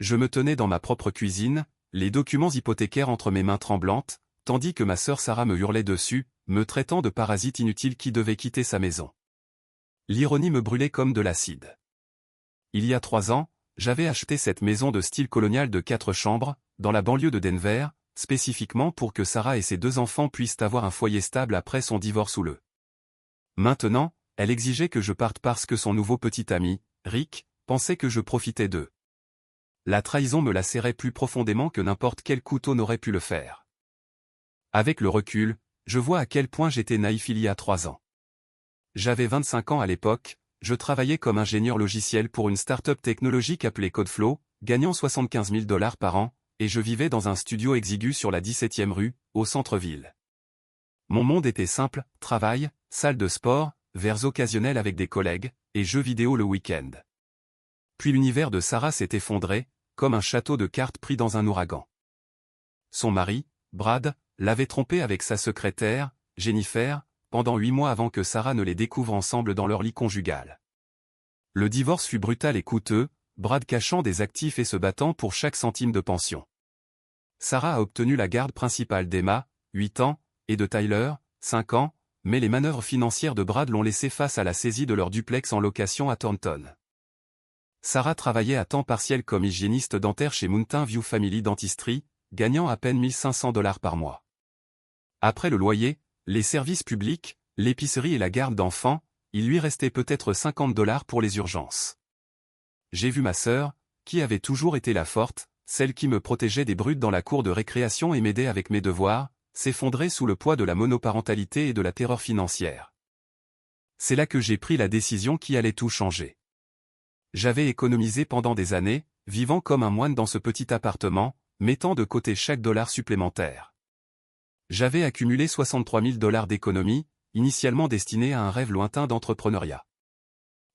Je me tenais dans ma propre cuisine, les documents hypothécaires entre mes mains tremblantes, tandis que ma sœur Sarah me hurlait dessus, me traitant de parasite inutile qui devait quitter sa maison. L'ironie me brûlait comme de l'acide. Il y a 3 ans, j'avais acheté cette maison de style colonial de 4 chambres, dans la banlieue de Denver, spécifiquement pour que Sarah et ses 2 enfants puissent avoir un foyer stable après son divorce houleux. Maintenant, elle exigeait que je parte parce que son nouveau petit ami, Rick, pensait que je profitais d'eux. La trahison me lacérait plus profondément que n'importe quel couteau n'aurait pu le faire. Avec le recul, je vois à quel point j'étais naïf il y a 3 ans. J'avais 25 ans à l'époque, je travaillais comme ingénieur logiciel pour une start-up technologique appelée Codeflow, gagnant 75 000 $ par an, et je vivais dans un studio exigu sur la 17e rue, au centre-ville. Mon monde était simple, travail, salle de sport, verres occasionnels avec des collègues, et jeux vidéo le week-end. Puis l'univers de Sarah s'est effondré, comme un château de cartes pris dans un ouragan. Son mari, Brad, l'avait trompée avec sa secrétaire, Jennifer, pendant 8 mois avant que Sarah ne les découvre ensemble dans leur lit conjugal. Le divorce fut brutal et coûteux, Brad cachant des actifs et se battant pour chaque centime de pension. Sarah a obtenu la garde principale d'Emma, 8 ans, et de Tyler, 5 ans, mais les manœuvres financières de Brad l'ont laissé face à la saisie de leur duplex en location à Thornton. Sarah travaillait à temps partiel comme hygiéniste dentaire chez Mountain View Family Dentistry, gagnant à peine 1 500 $ par mois. Après le loyer, les services publics, l'épicerie et la garde d'enfants, il lui restait peut-être 50 $ pour les urgences. J'ai vu ma sœur, qui avait toujours été la forte, celle qui me protégeait des brutes dans la cour de récréation et m'aidait avec mes devoirs, s'effondrer sous le poids de la monoparentalité et de la terreur financière. C'est là que j'ai pris la décision qui allait tout changer. J'avais économisé pendant des années, vivant comme un moine dans ce petit appartement, mettant de côté chaque dollar supplémentaire. J'avais accumulé 63 000 $ d'économies, initialement destinées à un rêve lointain d'entrepreneuriat.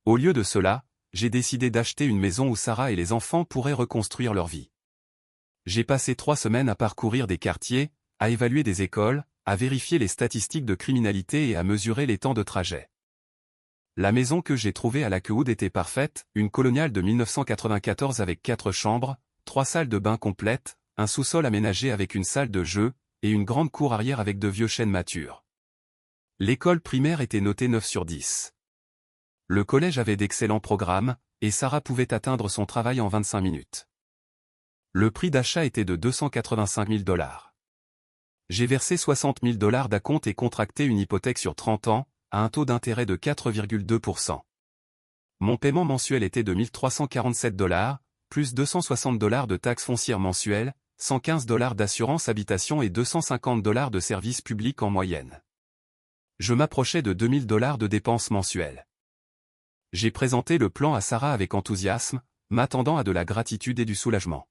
Au lieu de cela, j'ai décidé d'acheter une maison où Sarah et les enfants pourraient reconstruire leur vie. J'ai passé 3 semaines à parcourir des quartiers, à évaluer des écoles, à vérifier les statistiques de criminalité et à mesurer les temps de trajet. La maison que j'ai trouvée à Lakewood était parfaite, une coloniale de 1994 avec 4 chambres, 3 salles de bain complètes, un sous-sol aménagé avec une salle de jeu, et une grande cour arrière avec de vieux chênes matures. L'école primaire était notée 9 sur 10. Le collège avait d'excellents programmes, et Sarah pouvait atteindre son travail en 25 minutes. Le prix d'achat était de 285 000 $. J'ai versé 60 000 $ d'acompte et contracté une hypothèque sur 30 ans, à un taux d'intérêt de 4,2%. Mon paiement mensuel était de 1 347 $, plus 260 $ de taxes foncières mensuelles, 115 $ d'assurance habitation et 250 $ de services publics en moyenne. Je m'approchais de 2 000 $ de dépenses mensuelles. J'ai présenté le plan à Sarah avec enthousiasme, m'attendant à de la gratitude et du soulagement.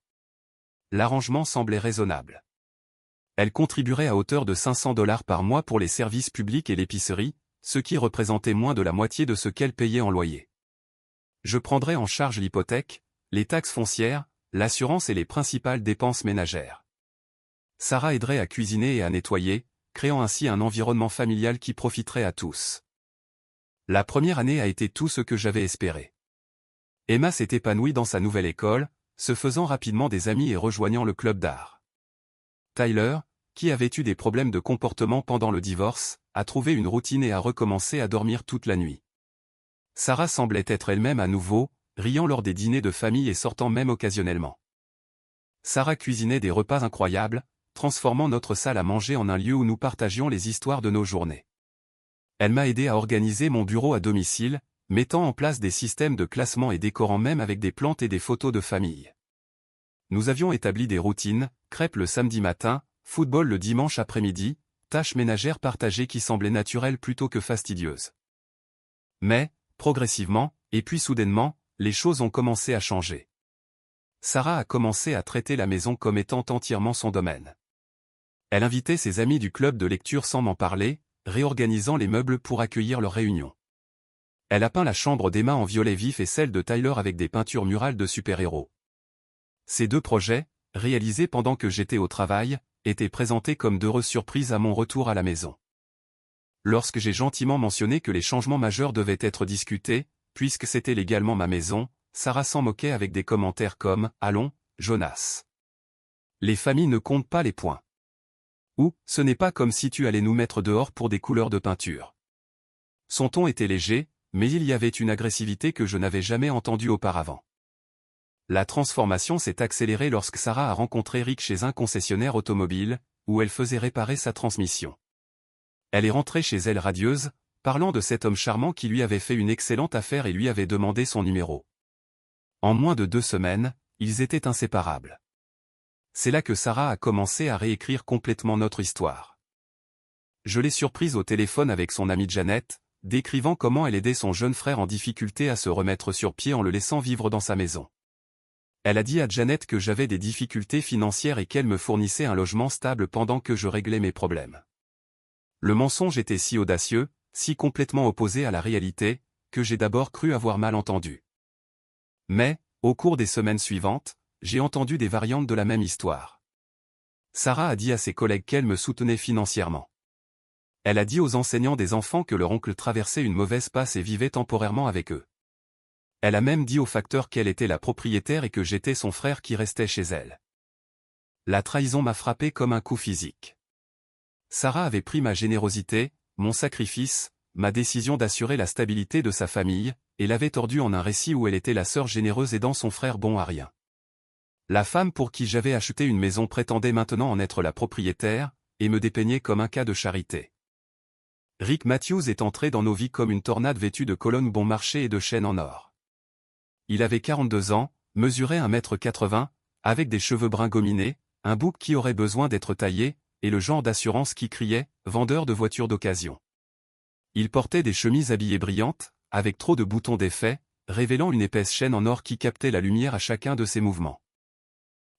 L'arrangement semblait raisonnable. Elle contribuerait à hauteur de 500 $ par mois pour les services publics et l'épicerie, ce qui représentait moins de la moitié de ce qu'elle payait en loyer. Je prendrais en charge l'hypothèque, les taxes foncières, l'assurance et les principales dépenses ménagères. Sarah aiderait à cuisiner et à nettoyer, créant ainsi un environnement familial qui profiterait à tous. La première année a été tout ce que j'avais espéré. Emma s'est épanouie dans sa nouvelle école, se faisant rapidement des amis et rejoignant le club d'art. Tyler, qui avait eu des problèmes de comportement pendant le divorce, a trouvé une routine et a recommencé à dormir toute la nuit. Sarah semblait être elle-même à nouveau, riant lors des dîners de famille et sortant même occasionnellement. Sarah cuisinait des repas incroyables, transformant notre salle à manger en un lieu où nous partagions les histoires de nos journées. Elle m'a aidé à organiser mon bureau à domicile, mettant en place des systèmes de classement et décorant même avec des plantes et des photos de famille. Nous avions établi des routines, crêpes le samedi matin, football le dimanche après-midi, tâches ménagères partagées qui semblaient naturelles plutôt que fastidieuses. Mais, progressivement, et puis soudainement, les choses ont commencé à changer. Sarah a commencé à traiter la maison comme étant entièrement son domaine. Elle invitait ses amis du club de lecture sans m'en parler, réorganisant les meubles pour accueillir leurs réunions. Elle a peint la chambre d'Emma en violet vif et celle de Tyler avec des peintures murales de super-héros. Ces 2 projets, réalisés pendant que j'étais au travail, étaient présentés comme d'heureuses surprises à mon retour à la maison. Lorsque j'ai gentiment mentionné que les changements majeurs devaient être discutés, puisque c'était légalement ma maison, Sarah s'en moquait avec des commentaires comme « Allons, Jonas. Les familles ne comptent pas les points. Ou, ce n'est pas comme si tu allais nous mettre dehors pour des couleurs de peinture. Son ton était léger, mais il y avait une agressivité que je n'avais jamais entendue auparavant. La transformation s'est accélérée lorsque Sarah a rencontré Rick chez un concessionnaire automobile, où elle faisait réparer sa transmission. Elle est rentrée chez elle radieuse, parlant de cet homme charmant qui lui avait fait une excellente affaire et lui avait demandé son numéro. En moins de 2 semaines, ils étaient inséparables. C'est là que Sarah a commencé à réécrire complètement notre histoire. Je l'ai surprise au téléphone avec son amie Janet, décrivant comment elle aidait son jeune frère en difficulté à se remettre sur pied en le laissant vivre dans sa maison. Elle a dit à Janet que j'avais des difficultés financières et qu'elle me fournissait un logement stable pendant que je réglais mes problèmes. Le mensonge était si audacieux, si complètement opposé à la réalité, que j'ai d'abord cru avoir mal entendu. Mais, au cours des semaines suivantes, j'ai entendu des variantes de la même histoire. Sarah a dit à ses collègues qu'elle me soutenait financièrement. Elle a dit aux enseignants des enfants que leur oncle traversait une mauvaise passe et vivait temporairement avec eux. Elle a même dit au facteur qu'elle était la propriétaire et que j'étais son frère qui restait chez elle. La trahison m'a frappé comme un coup physique. Sarah avait pris ma générosité, mon sacrifice, ma décision d'assurer la stabilité de sa famille, et l'avait tordue en un récit où elle était la sœur généreuse aidant son frère bon à rien. La femme pour qui j'avais acheté une maison prétendait maintenant en être la propriétaire, et me dépeignait comme un cas de charité. Rick Matthews est entré dans nos vies comme une tornade vêtue de colonnes bon marché et de chaînes en or. Il avait 42 ans, mesurait 1,80 m, avec des cheveux bruns gominés, un bouc qui aurait besoin d'être taillé, et le genre d'assurance qui criait « vendeur de voitures d'occasion ». Il portait des chemises habillées brillantes, avec trop de boutons d'effet, révélant une épaisse chaîne en or qui captait la lumière à chacun de ses mouvements.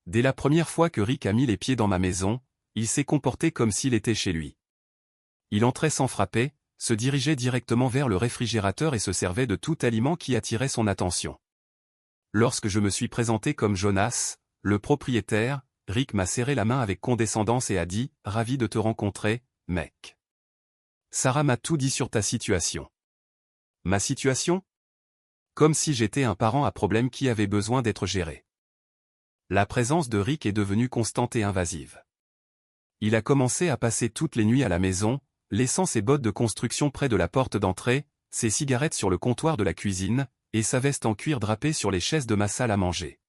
Dès la première fois que Rick a mis les pieds dans ma maison, il s'est comporté comme s'il était chez lui. Il entrait sans frapper, se dirigeait directement vers le réfrigérateur et se servait de tout aliment qui attirait son attention. Lorsque je me suis présenté comme Jonas, le propriétaire, Rick m'a serré la main avec condescendance et a dit « Ravi de te rencontrer, mec. » Sarah m'a tout dit sur ta situation. Ma situation ? Comme si j'étais un parent à problème qui avait besoin d'être géré. La présence de Rick est devenue constante et invasive. Il a commencé à passer toutes les nuits à la maison, laissant ses bottes de construction près de la porte d'entrée, ses cigarettes sur le comptoir de la cuisine, et sa veste en cuir drapée sur les chaises de ma salle à manger.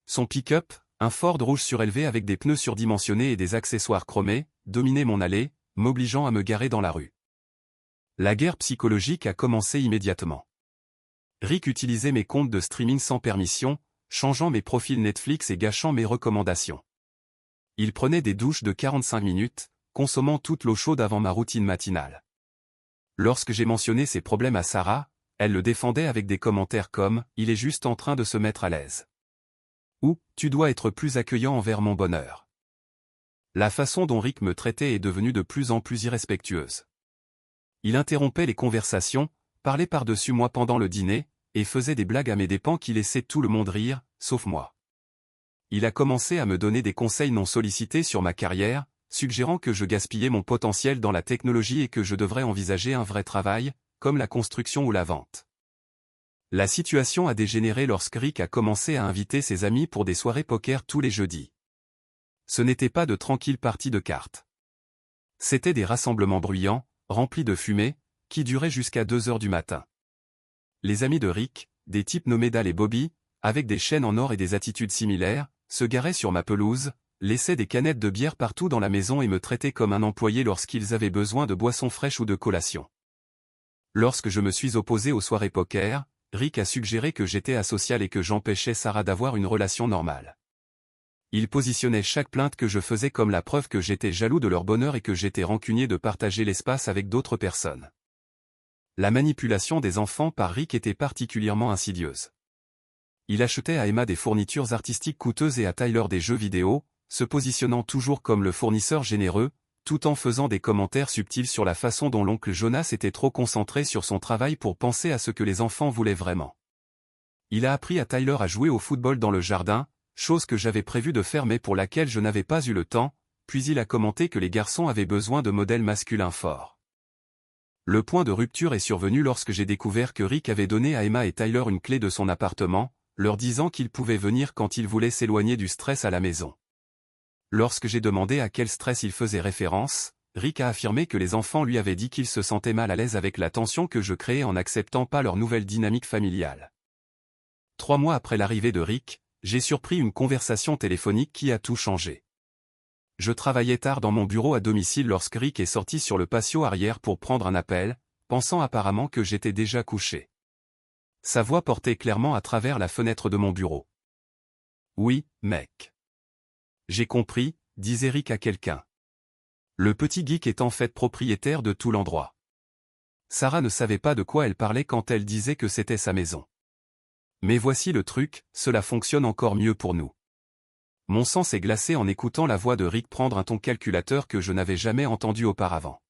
Son pick-up, un Ford rouge surélevé avec des pneus surdimensionnés et des accessoires chromés, dominait mon allée, m'obligeant à me garer dans la rue. La guerre psychologique a commencé immédiatement. Rick utilisait mes comptes de streaming sans permission, changeant mes profils Netflix et gâchant mes recommandations. Il prenait des douches de 45 minutes, consommant toute l'eau chaude avant ma routine matinale. Lorsque j'ai mentionné ces problèmes à Sarah, elle le défendait avec des commentaires comme « Il est juste en train de se mettre à l'aise » ou « Tu dois être plus accueillant envers mon bonheur ». La façon dont Rick me traitait est devenue de plus en plus irrespectueuse. Il interrompait les conversations, parlait par-dessus moi pendant le dîner, et faisait des blagues à mes dépens qui laissaient tout le monde rire, sauf moi. Il a commencé à me donner des conseils non sollicités sur ma carrière, suggérant que je gaspillais mon potentiel dans la technologie et que je devrais envisager un vrai travail, comme la construction ou la vente. La situation a dégénéré lorsque Rick a commencé à inviter ses amis pour des soirées poker tous les jeudis. Ce n'étaient pas de tranquilles parties de cartes. C'étaient des rassemblements bruyants, remplis de fumée, qui duraient jusqu'à 2 heures du matin. Les amis de Rick, des types nommés Dal et Bobby, avec des chaînes en or et des attitudes similaires, se garaient sur ma pelouse, laissaient des canettes de bière partout dans la maison et me traitaient comme un employé lorsqu'ils avaient besoin de boissons fraîches ou de collation. Lorsque je me suis opposé aux soirées poker, Rick a suggéré que j'étais asocial et que j'empêchais Sarah d'avoir une relation normale. Il positionnait chaque plainte que je faisais comme la preuve que j'étais jaloux de leur bonheur et que j'étais rancunier de partager l'espace avec d'autres personnes. La manipulation des enfants par Rick était particulièrement insidieuse. Il achetait à Emma des fournitures artistiques coûteuses et à Tyler des jeux vidéo, se positionnant toujours comme le fournisseur généreux, tout en faisant des commentaires subtils sur la façon dont l'oncle Jonas était trop concentré sur son travail pour penser à ce que les enfants voulaient vraiment. Il a appris à Tyler à jouer au football dans le jardin, chose que j'avais prévu de faire mais pour laquelle je n'avais pas eu le temps, puis il a commenté que les garçons avaient besoin de modèles masculins forts. Le point de rupture est survenu lorsque j'ai découvert que Rick avait donné à Emma et Tyler une clé de son appartement, leur disant qu'il pouvait venir quand il voulait s'éloigner du stress à la maison. Lorsque j'ai demandé à quel stress il faisait référence, Rick a affirmé que les enfants lui avaient dit qu'ils se sentaient mal à l'aise avec la tension que je créais en n'acceptant pas leur nouvelle dynamique familiale. 3 mois après l'arrivée de Rick, j'ai surpris une conversation téléphonique qui a tout changé. Je travaillais tard dans mon bureau à domicile lorsque Rick est sorti sur le patio arrière pour prendre un appel, pensant apparemment que j'étais déjà couché. Sa voix portait clairement à travers la fenêtre de mon bureau. « Oui, mec. » « J'ai compris », disait Rick à quelqu'un. Le petit geek est en fait propriétaire de tout l'endroit. Sarah ne savait pas de quoi elle parlait quand elle disait que c'était sa maison. Mais voici le truc, cela fonctionne encore mieux pour nous. Mon sang s'est glacé en écoutant la voix de Rick prendre un ton calculateur que je n'avais jamais entendu auparavant.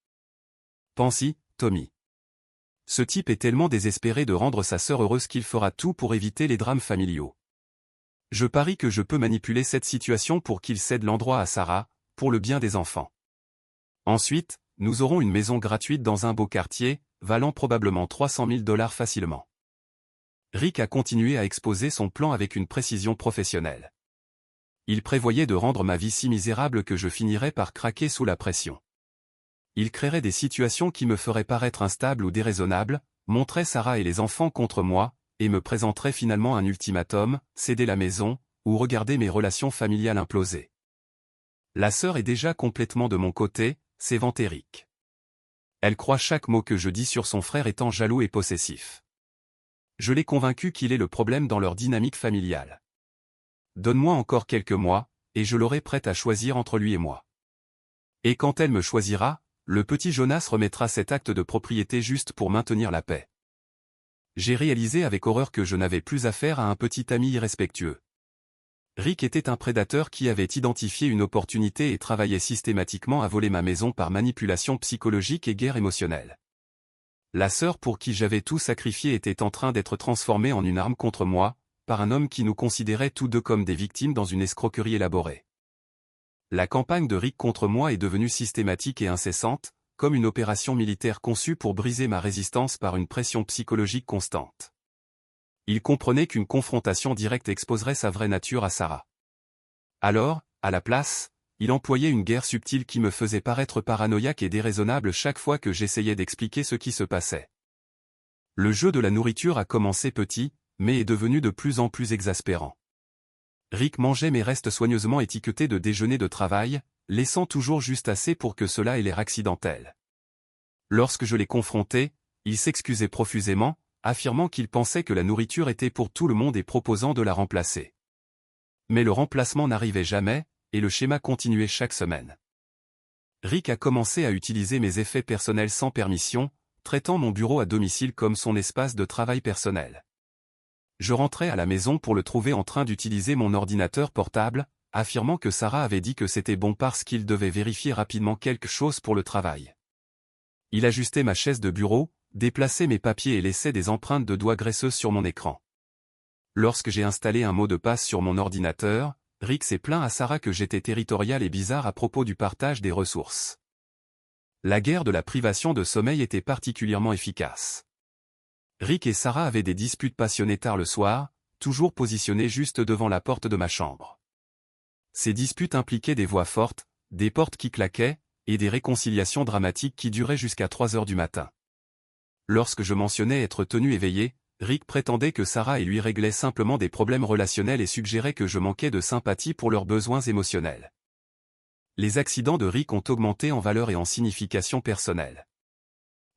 Pense-y, Tommy. Ce type est tellement désespéré de rendre sa sœur heureuse qu'il fera tout pour éviter les drames familiaux. Je parie que je peux manipuler cette situation pour qu'il cède l'endroit à Sarah, pour le bien des enfants. Ensuite, nous aurons une maison gratuite dans un beau quartier, valant probablement 300 000 $ facilement. Rick a continué à exposer son plan avec une précision professionnelle. Il prévoyait de rendre ma vie si misérable que je finirais par craquer sous la pression. Il créerait des situations qui me feraient paraître instables ou déraisonnables, montrait Sarah et les enfants contre moi, et me présenterait finalement un ultimatum, céder la maison, ou regarder mes relations familiales imploser. La sœur est déjà complètement de mon côté, c'est vanté Rick. Elle croit chaque mot que je dis sur son frère étant jaloux et possessif. Je l'ai convaincu qu'il est le problème dans leur dynamique familiale. Donne-moi encore quelques mois, et je l'aurai prête à choisir entre lui et moi. Et quand elle me choisira, le petit Jonas remettra cet acte de propriété juste pour maintenir la paix. J'ai réalisé avec horreur que je n'avais plus affaire à un petit ami irrespectueux. Rick était un prédateur qui avait identifié une opportunité et travaillait systématiquement à voler ma maison par manipulation psychologique et guerre émotionnelle. La sœur pour qui j'avais tout sacrifié était en train d'être transformée en une arme contre moi, par un homme qui nous considérait tous deux comme des victimes dans une escroquerie élaborée. La campagne de Rick contre moi est devenue systématique et incessante, comme une opération militaire conçue pour briser ma résistance par une pression psychologique constante. Il comprenait qu'une confrontation directe exposerait sa vraie nature à Sarah. Alors, à la place, il employait une guerre subtile qui me faisait paraître paranoïaque et déraisonnable chaque fois que j'essayais d'expliquer ce qui se passait. Le jeu de la nourriture a commencé petit, mais est devenu de plus en plus exaspérant. Rick mangeait mes restes soigneusement étiquetés de déjeuner de travail, laissant toujours juste assez pour que cela ait l'air accidentel. Lorsque je l'ai confronté, il s'excusait profusément, affirmant qu'il pensait que la nourriture était pour tout le monde et proposant de la remplacer. Mais le remplacement n'arrivait jamais, et le schéma continuait chaque semaine. Rick a commencé à utiliser mes effets personnels sans permission, traitant mon bureau à domicile comme son espace de travail personnel. Je rentrais à la maison pour le trouver en train d'utiliser mon ordinateur portable, affirmant que Sarah avait dit que c'était bon parce qu'il devait vérifier rapidement quelque chose pour le travail. Il ajustait ma chaise de bureau, déplaçait mes papiers et laissait des empreintes de doigts graisseuses sur mon écran. Lorsque j'ai installé un mot de passe sur mon ordinateur, Rick s'est plaint à Sarah que j'étais territorial et bizarre à propos du partage des ressources. La guerre de la privation de sommeil était particulièrement efficace. Rick et Sarah avaient des disputes passionnées tard le soir, toujours positionnés juste devant la porte de ma chambre. Ces disputes impliquaient des voix fortes, des portes qui claquaient, et des réconciliations dramatiques qui duraient jusqu'à 3 heures du matin. Lorsque je mentionnais être tenu éveillé, Rick prétendait que Sarah et lui réglaient simplement des problèmes relationnels et suggérait que je manquais de sympathie pour leurs besoins émotionnels. Les accidents de Rick ont augmenté en valeur et en signification personnelle.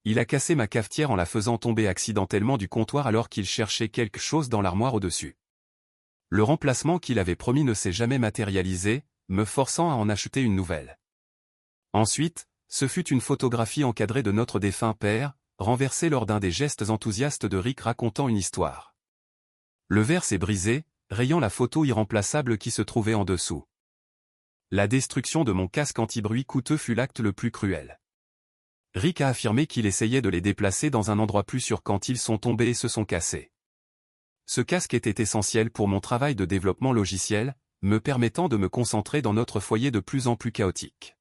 Il a cassé ma cafetière en la faisant tomber accidentellement du comptoir alors qu'il cherchait quelque chose dans l'armoire au-dessus. Le remplacement qu'il avait promis ne s'est jamais matérialisé, me forçant à en acheter une nouvelle. Ensuite, ce fut une photographie encadrée de notre défunt père, renversée lors d'un des gestes enthousiastes de Rick racontant une histoire. Le verre s'est brisé, rayant la photo irremplaçable qui se trouvait en dessous. La destruction de mon casque anti-bruit coûteux fut l'acte le plus cruel. Rick a affirmé qu'il essayait de les déplacer dans un endroit plus sûr quand ils sont tombés et se sont cassés. Ce casque était essentiel pour mon travail de développement logiciel, me permettant de me concentrer dans notre foyer de plus en plus chaotique.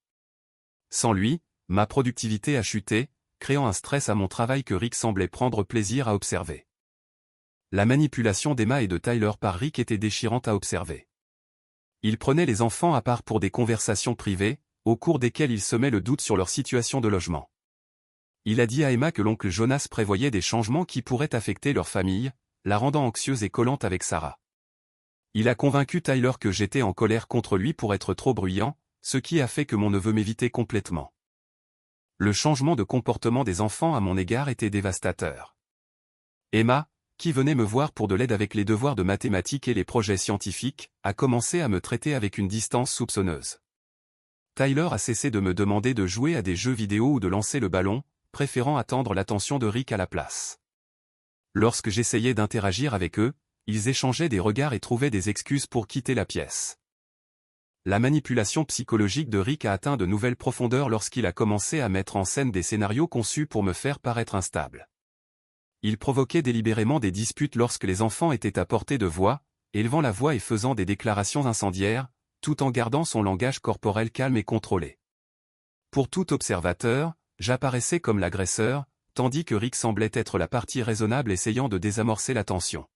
Sans lui, ma productivité a chuté, créant un stress à mon travail que Rick semblait prendre plaisir à observer. La manipulation d'Emma et de Tyler par Rick était déchirante à observer. Il prenait les enfants à part pour des conversations privées, au cours desquelles il semait le doute sur leur situation de logement. Il a dit à Emma que l'oncle Jonas prévoyait des changements qui pourraient affecter leur famille, la rendant anxieuse et collante avec Sarah. Il a convaincu Tyler que j'étais en colère contre lui pour être trop bruyant, ce qui a fait que mon neveu m'évitait complètement. Le changement de comportement des enfants à mon égard était dévastateur. Emma, qui venait me voir pour de l'aide avec les devoirs de mathématiques et les projets scientifiques, a commencé à me traiter avec une distance soupçonneuse. Tyler a cessé de me demander de jouer à des jeux vidéo ou de lancer le ballon, préférant attendre l'attention de Rick à la place. Lorsque j'essayais d'interagir avec eux, ils échangeaient des regards et trouvaient des excuses pour quitter la pièce. La manipulation psychologique de Rick a atteint de nouvelles profondeurs lorsqu'il a commencé à mettre en scène des scénarios conçus pour me faire paraître instable. Il provoquait délibérément des disputes lorsque les enfants étaient à portée de voix, élevant la voix et faisant des déclarations incendiaires, tout en gardant son langage corporel calme et contrôlé. Pour tout observateur, j'apparaissais comme l'agresseur, tandis que Rick semblait être la partie raisonnable essayant de désamorcer la tension.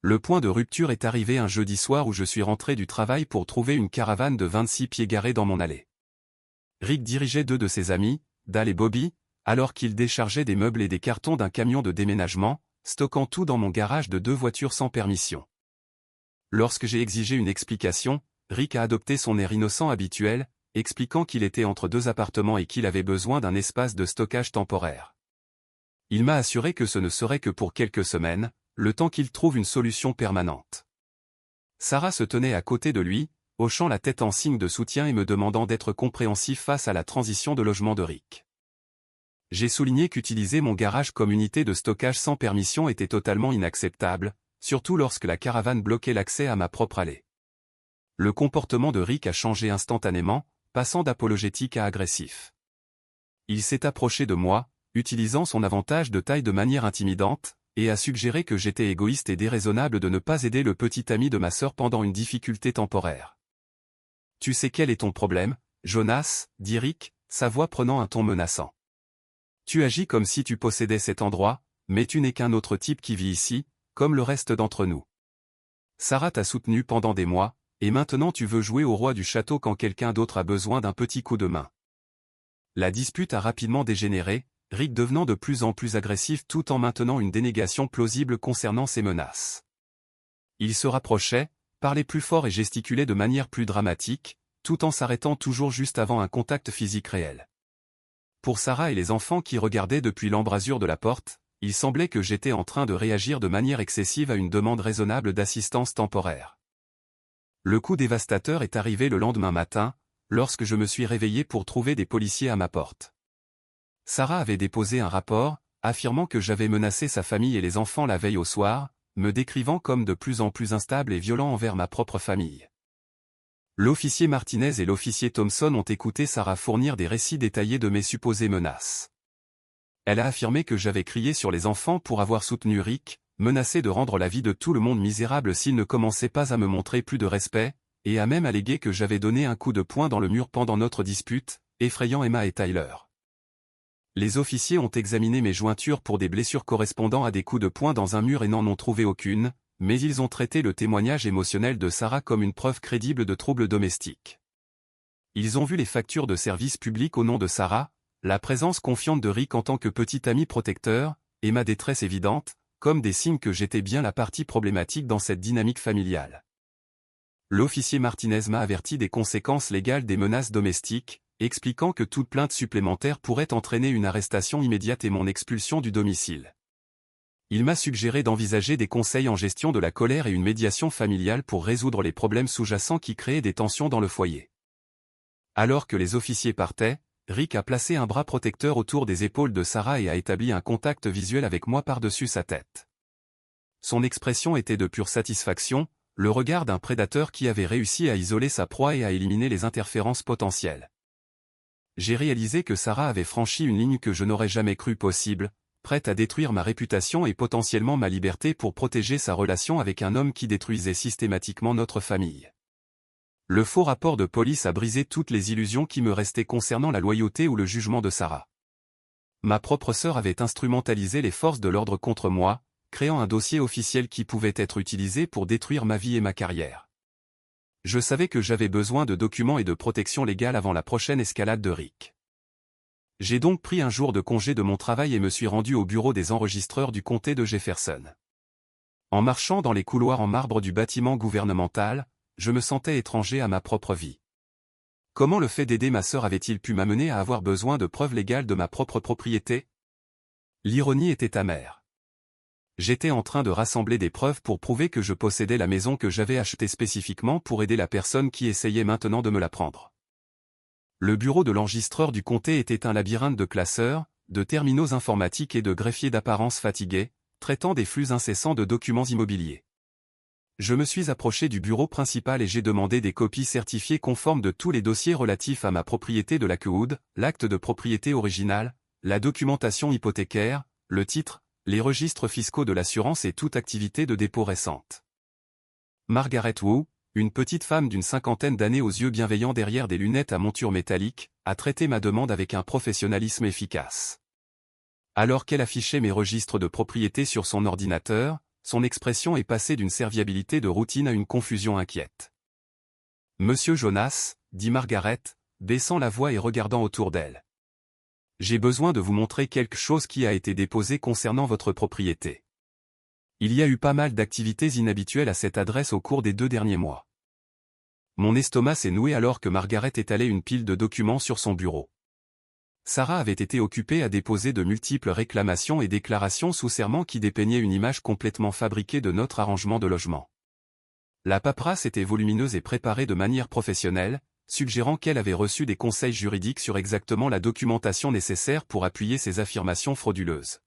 Le point de rupture est arrivé un jeudi soir où je suis rentré du travail pour trouver une caravane de 26 pieds garée dans mon allée. Rick dirigeait deux de ses amis, Dal et Bobby, alors qu'il déchargeait des meubles et des cartons d'un camion de déménagement, stockant tout dans mon garage de 2 voitures sans permission. Lorsque j'ai exigé une explication, Rick a adopté son air innocent habituel, expliquant qu'il était entre 2 appartements et qu'il avait besoin d'un espace de stockage temporaire. Il m'a assuré que ce ne serait que pour quelques semaines, le temps qu'il trouve une solution permanente. Sarah se tenait à côté de lui, hochant la tête en signe de soutien et me demandant d'être compréhensif face à la transition de logement de Rick. J'ai souligné qu'utiliser mon garage comme unité de stockage sans permission était totalement inacceptable, surtout lorsque la caravane bloquait l'accès à ma propre allée. Le comportement de Rick a changé instantanément, passant d'apologétique à agressif. Il s'est approché de moi, utilisant son avantage de taille de manière intimidante, et a suggéré que j'étais égoïste et déraisonnable de ne pas aider le petit ami de ma sœur pendant une difficulté temporaire. « Tu sais quel est ton problème, Jonas » dit Rick, sa voix prenant un ton menaçant. « Tu agis comme si tu possédais cet endroit, mais tu n'es qu'un autre type qui vit ici, comme le reste d'entre nous. Sarah t'a soutenu pendant des mois, et maintenant tu veux jouer au roi du château quand quelqu'un d'autre a besoin d'un petit coup de main. » La dispute a rapidement dégénéré, Rick devenant de plus en plus agressif tout en maintenant une dénégation plausible concernant ses menaces. Il se rapprochait, parlait plus fort et gesticulait de manière plus dramatique, tout en s'arrêtant toujours juste avant un contact physique réel. Pour Sarah et les enfants qui regardaient depuis l'embrasure de la porte, il semblait que j'étais en train de réagir de manière excessive à une demande raisonnable d'assistance temporaire. Le coup dévastateur est arrivé le lendemain matin, lorsque je me suis réveillé pour trouver des policiers à ma porte. Sarah avait déposé un rapport, affirmant que j'avais menacé sa famille et les enfants la veille au soir, me décrivant comme de plus en plus instable et violent envers ma propre famille. L'officier Martinez et l'officier Thompson ont écouté Sarah fournir des récits détaillés de mes supposées menaces. Elle a affirmé que j'avais crié sur les enfants pour avoir soutenu Rick, menacé de rendre la vie de tout le monde misérable s'il ne commençait pas à me montrer plus de respect, et a même allégué que j'avais donné un coup de poing dans le mur pendant notre dispute, effrayant Emma et Tyler. Les officiers ont examiné mes jointures pour des blessures correspondant à des coups de poing dans un mur et n'en ont trouvé aucune, mais ils ont traité le témoignage émotionnel de Sarah comme une preuve crédible de troubles domestiques. Ils ont vu les factures de service public au nom de Sarah, la présence confiante de Rick en tant que petit ami protecteur, et ma détresse évidente, comme des signes que j'étais bien la partie problématique dans cette dynamique familiale. L'officier Martinez m'a averti des conséquences légales des menaces domestiques, expliquant que toute plainte supplémentaire pourrait entraîner une arrestation immédiate et mon expulsion du domicile. Il m'a suggéré d'envisager des conseils en gestion de la colère et une médiation familiale pour résoudre les problèmes sous-jacents qui créaient des tensions dans le foyer. Alors que les officiers partaient, Rick a placé un bras protecteur autour des épaules de Sarah et a établi un contact visuel avec moi par-dessus sa tête. Son expression était de pure satisfaction, le regard d'un prédateur qui avait réussi à isoler sa proie et à éliminer les interférences potentielles. J'ai réalisé que Sarah avait franchi une ligne que je n'aurais jamais cru possible, prête à détruire ma réputation et potentiellement ma liberté pour protéger sa relation avec un homme qui détruisait systématiquement notre famille. Le faux rapport de police a brisé toutes les illusions qui me restaient concernant la loyauté ou le jugement de Sarah. Ma propre sœur avait instrumentalisé les forces de l'ordre contre moi, créant un dossier officiel qui pouvait être utilisé pour détruire ma vie et ma carrière. Je savais que j'avais besoin de documents et de protection légale avant la prochaine escalade de Rick. J'ai donc pris un jour de congé de mon travail et me suis rendu au bureau des enregistreurs du comté de Jefferson. En marchant dans les couloirs en marbre du bâtiment gouvernemental, je me sentais étranger à ma propre vie. Comment le fait d'aider ma sœur avait-il pu m'amener à avoir besoin de preuves légales de ma propre propriété? L'ironie était amère. J'étais en train de rassembler des preuves pour prouver que je possédais la maison que j'avais achetée spécifiquement pour aider la personne qui essayait maintenant de me la prendre. Le bureau de l'enregistreur du comté était un labyrinthe de classeurs, de terminaux informatiques et de greffiers d'apparence fatigués, traitant des flux incessants de documents immobiliers. Je me suis approché du bureau principal et j'ai demandé des copies certifiées conformes de tous les dossiers relatifs à ma propriété de Lakewood, l'acte de propriété original, la documentation hypothécaire, le titre, les registres fiscaux de l'assurance et toute activité de dépôt récente. Margaret Wu, une petite femme d'une cinquantaine d'années aux yeux bienveillants derrière des lunettes à monture métallique, a traité ma demande avec un professionnalisme efficace. Alors qu'elle affichait mes registres de propriété sur son ordinateur, son expression est passée d'une serviabilité de routine à une confusion inquiète. « Monsieur Jonas », dit Margaret, baissant la voix et regardant autour d'elle. « J'ai besoin de vous montrer quelque chose qui a été déposé concernant votre propriété. Il y a eu pas mal d'activités inhabituelles à cette adresse au cours des 2 derniers mois. » Mon estomac s'est noué alors que Margaret étalait une pile de documents sur son bureau. Sarah avait été occupée à déposer de multiples réclamations et déclarations sous serment qui dépeignaient une image complètement fabriquée de notre arrangement de logement. La paperasse était volumineuse et préparée de manière professionnelle, suggérant qu'elle avait reçu des conseils juridiques sur exactement la documentation nécessaire pour appuyer ses affirmations frauduleuses.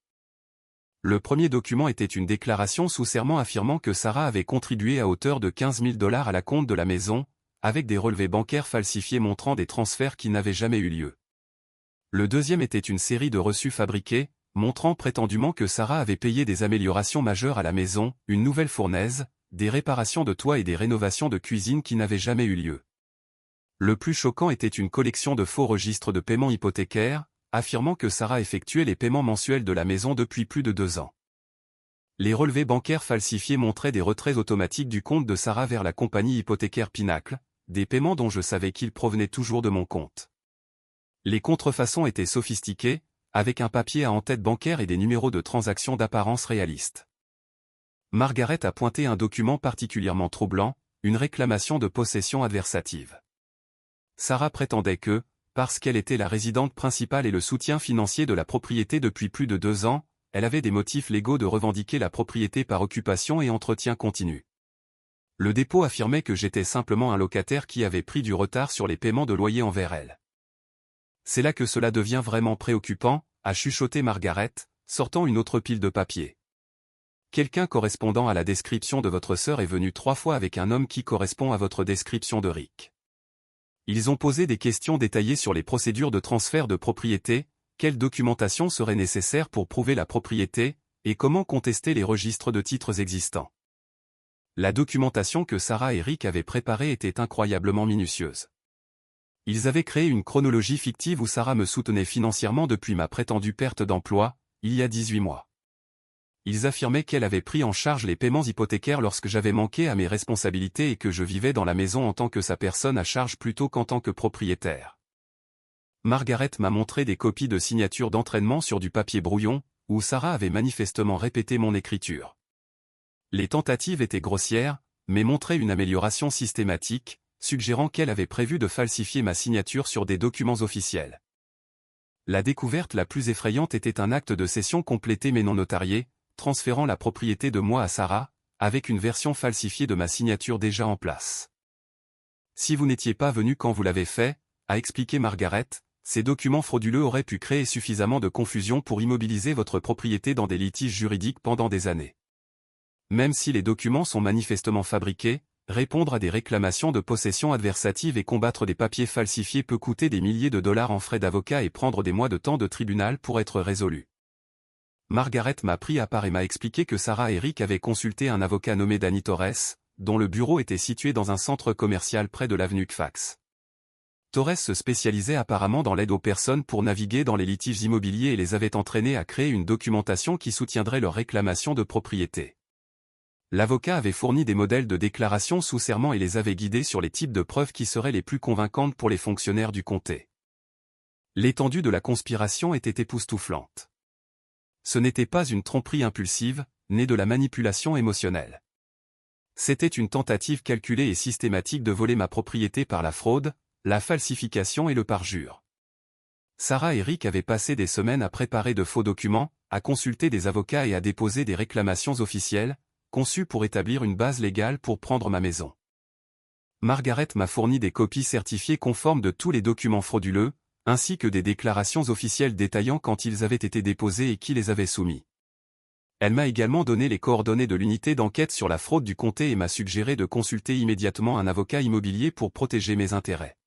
Le premier document était une déclaration sous serment affirmant que Sarah avait contribué à hauteur de 15 000 $ à la compte de la maison, avec des relevés bancaires falsifiés montrant des transferts qui n'avaient jamais eu lieu. Le deuxième était une série de reçus fabriqués, montrant prétendument que Sarah avait payé des améliorations majeures à la maison, une nouvelle fournaise, des réparations de toit et des rénovations de cuisine qui n'avaient jamais eu lieu. Le plus choquant était une collection de faux registres de paiement hypothécaire, affirmant que Sarah effectuait les paiements mensuels de la maison depuis plus de 2 ans. Les relevés bancaires falsifiés montraient des retraits automatiques du compte de Sarah vers la compagnie hypothécaire Pinacle, des paiements dont je savais qu'ils provenaient toujours de mon compte. Les contrefaçons étaient sophistiquées, avec un papier à en-tête bancaire et des numéros de transactions d'apparence réaliste. Margaret a pointé un document particulièrement troublant, une réclamation de possession adversative. Sarah prétendait que, parce qu'elle était la résidente principale et le soutien financier de la propriété depuis plus de 2 ans, elle avait des motifs légaux de revendiquer la propriété par occupation et entretien continu. Le dépôt affirmait que j'étais simplement un locataire qui avait pris du retard sur les paiements de loyer envers elle. C'est là que cela devient vraiment préoccupant, a chuchoté Margaret, sortant une autre pile de papier. Quelqu'un correspondant à la description de votre sœur est venu 3 fois avec un homme qui correspond à votre description de Rick. Ils ont posé des questions détaillées sur les procédures de transfert de propriété, quelle documentation serait nécessaire pour prouver la propriété, et comment contester les registres de titres existants. La documentation que Sarah et Rick avaient préparée était incroyablement minutieuse. Ils avaient créé une chronologie fictive où Sarah me soutenait financièrement depuis ma prétendue perte d'emploi, il y a 18 mois. Ils affirmaient qu'elle avait pris en charge les paiements hypothécaires lorsque j'avais manqué à mes responsabilités et que je vivais dans la maison en tant que sa personne à charge plutôt qu'en tant que propriétaire. Margaret m'a montré des copies de signatures d'entraînement sur du papier brouillon, où Sarah avait manifestement répété mon écriture. Les tentatives étaient grossières, mais montraient une amélioration systématique, suggérant qu'elle avait prévu de falsifier ma signature sur des documents officiels. La découverte la plus effrayante était un acte de cession complété mais non notarié, transférant la propriété de moi à Sarah, avec une version falsifiée de ma signature déjà en place. Si vous n'étiez pas venu quand vous l'avez fait, a expliqué Margaret, ces documents frauduleux auraient pu créer suffisamment de confusion pour immobiliser votre propriété dans des litiges juridiques pendant des années. Même si les documents sont manifestement fabriqués, répondre à des réclamations de possession adversative et combattre des papiers falsifiés peut coûter des milliers de dollars en frais d'avocat et prendre des mois de temps de tribunal pour être résolu. Margaret m'a pris à part et m'a expliqué que Sarah et Rick avaient consulté un avocat nommé Danny Torres, dont le bureau était situé dans un centre commercial près de l'avenue Kfax. Torres se spécialisait apparemment dans l'aide aux personnes pour naviguer dans les litiges immobiliers et les avait entraînés à créer une documentation qui soutiendrait leur réclamation de propriété. L'avocat avait fourni des modèles de déclaration sous serment et les avait guidés sur les types de preuves qui seraient les plus convaincantes pour les fonctionnaires du comté. L'étendue de la conspiration était époustouflante. Ce n'était pas une tromperie impulsive, née de la manipulation émotionnelle. C'était une tentative calculée et systématique de voler ma propriété par la fraude, la falsification et le parjure. Sarah et Rick avaient passé des semaines à préparer de faux documents, à consulter des avocats et à déposer des réclamations officielles, conçues pour établir une base légale pour prendre ma maison. Margaret m'a fourni des copies certifiées conformes de tous les documents frauduleux, ainsi que des déclarations officielles détaillant quand ils avaient été déposés et qui les avait soumis. Elle m'a également donné les coordonnées de l'unité d'enquête sur la fraude du comté et m'a suggéré de consulter immédiatement un avocat immobilier pour protéger mes intérêts.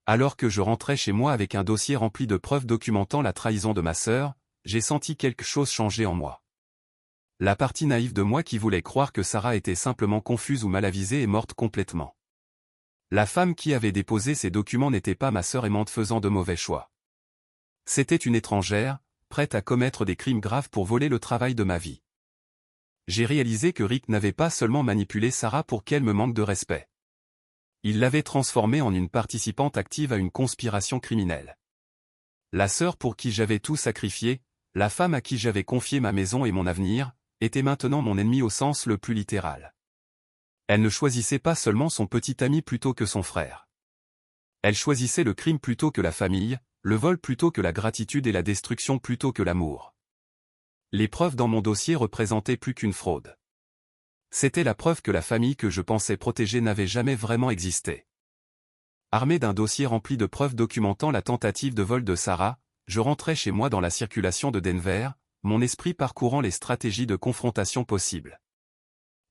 Alors que je rentrais chez moi avec un dossier rempli de preuves documentant la trahison de ma sœur, j'ai senti quelque chose changer en moi. La partie naïve de moi qui voulait croire que Sarah était simplement confuse ou mal avisée est morte complètement. La femme qui avait déposé ces documents n'était pas ma sœur aimante faisant de mauvais choix. C'était une étrangère, prête à commettre des crimes graves pour voler le travail de ma vie. J'ai réalisé que Rick n'avait pas seulement manipulé Sarah pour qu'elle me manque de respect. Il l'avait transformée en une participante active à une conspiration criminelle. La sœur pour qui j'avais tout sacrifié, la femme à qui j'avais confié ma maison et mon avenir, était maintenant mon ennemi au sens le plus littéral. Elle ne choisissait pas seulement son petit ami plutôt que son frère. Elle choisissait le crime plutôt que la famille, le vol plutôt que la gratitude et la destruction plutôt que l'amour. Les preuves dans mon dossier représentaient plus qu'une fraude. C'était la preuve que la famille que je pensais protéger n'avait jamais vraiment existé. Armé d'un dossier rempli de preuves documentant la tentative de vol de Sarah, je rentrais chez moi dans la circulation de Denver, mon esprit parcourant les stratégies de confrontation possibles.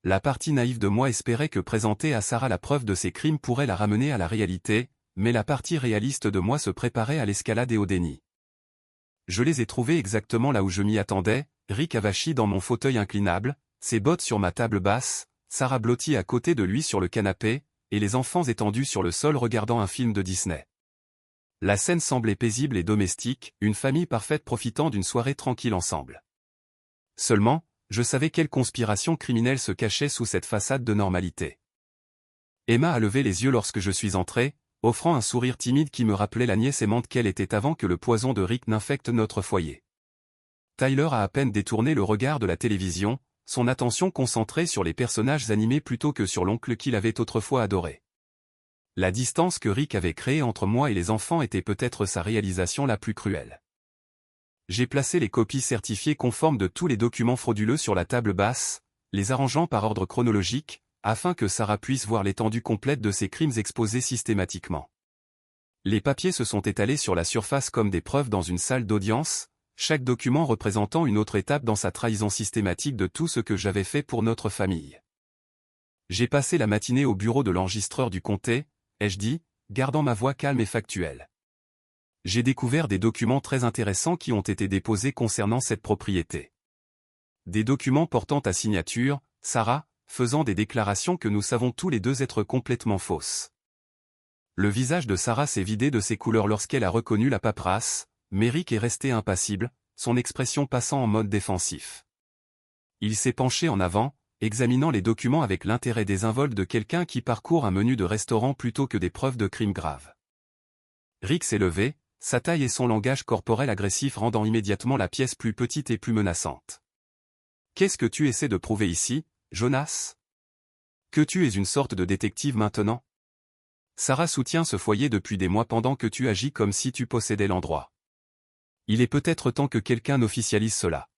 La partie naïve de moi espérait que présenter à Sarah la preuve de ses crimes pourrait la ramener à la réalité, mais la partie réaliste de moi se préparait à l'escalade et au déni. Je les ai trouvés exactement là où je m'y attendais, Rick avachi dans mon fauteuil inclinable, ses bottes sur ma table basse, Sarah blottie à côté de lui sur le canapé, et les enfants étendus sur le sol regardant un film de Disney. La scène semblait paisible et domestique, une famille parfaite profitant d'une soirée tranquille ensemble. Seulement, je savais quelle conspiration criminelle se cachait sous cette façade de normalité. Emma a levé les yeux lorsque je suis entré, offrant un sourire timide qui me rappelait la nièce aimante qu'elle était avant que le poison de Rick n'infecte notre foyer. Tyler a à peine détourné le regard de la télévision, son attention concentrée sur les personnages animés plutôt que sur l'oncle qu'il avait autrefois adoré. La distance que Rick avait créée entre moi et les enfants était peut-être sa réalisation la plus cruelle. J'ai placé les copies certifiées conformes de tous les documents frauduleux sur la table basse, les arrangeant par ordre chronologique, afin que Sarah puisse voir l'étendue complète de ces crimes exposés systématiquement. Les papiers se sont étalés sur la surface comme des preuves dans une salle d'audience, chaque document représentant une autre étape dans sa trahison systématique de tout ce que j'avais fait pour notre famille. J'ai passé la matinée au bureau de l'enregistreur du comté, ai-je dit, gardant ma voix calme et factuelle. J'ai découvert des documents très intéressants qui ont été déposés concernant cette propriété. Des documents portant à signature, Sarah, faisant des déclarations que nous savons tous les deux être complètement fausses. Le visage de Sarah s'est vidé de ses couleurs lorsqu'elle a reconnu la paperasse, mais Rick est resté impassible, son expression passant en mode défensif. Il s'est penché en avant, examinant les documents avec l'intérêt désinvolte de quelqu'un qui parcourt un menu de restaurant plutôt que des preuves de crimes graves. Rick s'est levé, sa taille et son langage corporel agressif rendant immédiatement la pièce plus petite et plus menaçante. « Qu'est-ce que tu essaies de prouver ici, Jonas ? Que tu es une sorte de détective maintenant ? Sarah soutient ce foyer depuis des mois pendant que tu agis comme si tu possédais l'endroit. Il est peut-être temps que quelqu'un officialise cela. »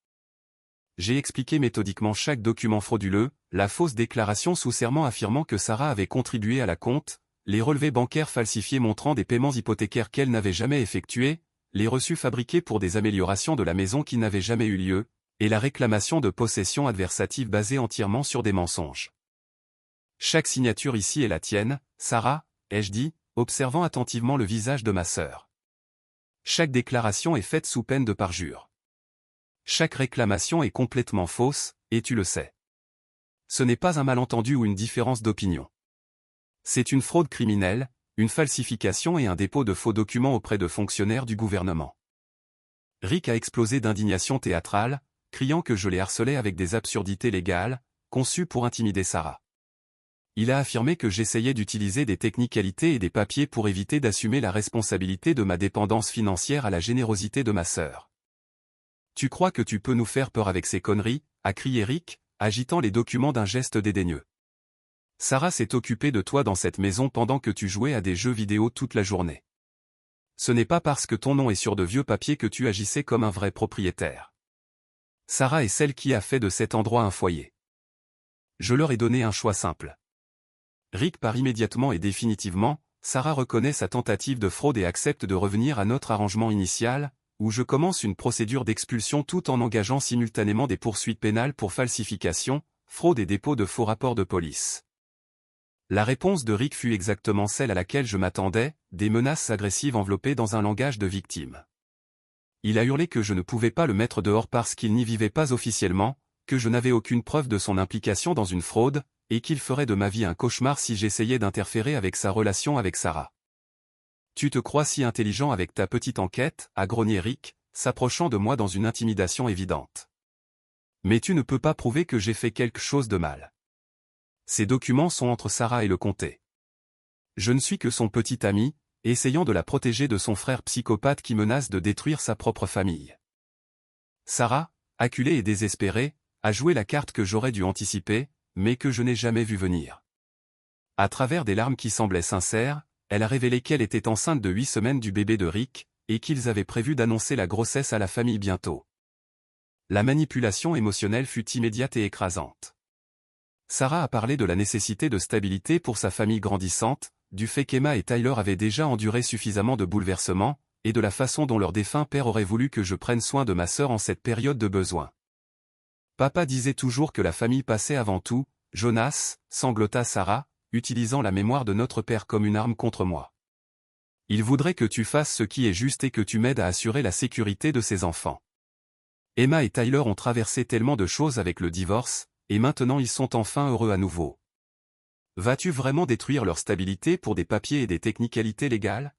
J'ai expliqué méthodiquement chaque document frauduleux, la fausse déclaration sous serment affirmant que Sarah avait contribué à la compte, les relevés bancaires falsifiés montrant des paiements hypothécaires qu'elle n'avait jamais effectués, les reçus fabriqués pour des améliorations de la maison qui n'avaient jamais eu lieu, et la réclamation de possession adversative basée entièrement sur des mensonges. Chaque signature ici est la tienne, Sarah, ai-je dit, observant attentivement le visage de ma sœur. Chaque déclaration est faite sous peine de parjure. Chaque réclamation est complètement fausse, et tu le sais. Ce n'est pas un malentendu ou une différence d'opinion. C'est une fraude criminelle, une falsification et un dépôt de faux documents auprès de fonctionnaires du gouvernement. Rick a explosé d'indignation théâtrale, criant que je les harcelais avec des absurdités légales, conçues pour intimider Sarah. Il a affirmé que j'essayais d'utiliser des technicalités et des papiers pour éviter d'assumer la responsabilité de ma dépendance financière à la générosité de ma sœur. « Tu crois que tu peux nous faire peur avec ces conneries ?» a crié Rick, agitant les documents d'un geste dédaigneux. « Sarah s'est occupée de toi dans cette maison pendant que tu jouais à des jeux vidéo toute la journée. Ce n'est pas parce que ton nom est sur de vieux papiers que tu agissais comme un vrai propriétaire. Sarah est celle qui a fait de cet endroit un foyer. Je leur ai donné un choix simple. » Rick part immédiatement et définitivement, Sarah reconnaît sa tentative de fraude et accepte de revenir à notre arrangement initial, où je commence une procédure d'expulsion tout en engageant simultanément des poursuites pénales pour falsification, fraude et dépôt de faux rapports de police. La réponse de Rick fut exactement celle à laquelle je m'attendais, des menaces agressives enveloppées dans un langage de victime. Il a hurlé que je ne pouvais pas le mettre dehors parce qu'il n'y vivait pas officiellement, que je n'avais aucune preuve de son implication dans une fraude, et qu'il ferait de ma vie un cauchemar si j'essayais d'interférer avec sa relation avec Sarah. « Tu te crois si intelligent avec ta petite enquête ?» a grogné Rick, s'approchant de moi dans une intimidation évidente. « Mais tu ne peux pas prouver que j'ai fait quelque chose de mal. Ces documents sont entre Sarah et le comté. Je ne suis que son petit ami, essayant de la protéger de son frère psychopathe qui menace de détruire sa propre famille. » Sarah, acculée et désespérée, a joué la carte que j'aurais dû anticiper, mais que je n'ai jamais vu venir. À travers des larmes qui semblaient sincères, elle a révélé qu'elle était enceinte de 8 semaines du bébé de Rick, et qu'ils avaient prévu d'annoncer la grossesse à la famille bientôt. La manipulation émotionnelle fut immédiate et écrasante. Sarah a parlé de la nécessité de stabilité pour sa famille grandissante, du fait qu'Emma et Tyler avaient déjà enduré suffisamment de bouleversements, et de la façon dont leur défunt père aurait voulu que je prenne soin de ma sœur en cette période de besoin. Papa disait toujours que la famille passait avant tout, Jonas, sanglota Sarah, utilisant la mémoire de notre père comme une arme contre moi. Il voudrait que tu fasses ce qui est juste et que tu m'aides à assurer la sécurité de ses enfants. Emma et Tyler ont traversé tellement de choses avec le divorce, et maintenant ils sont enfin heureux à nouveau. Vas-tu vraiment détruire leur stabilité pour des papiers et des technicalités légales?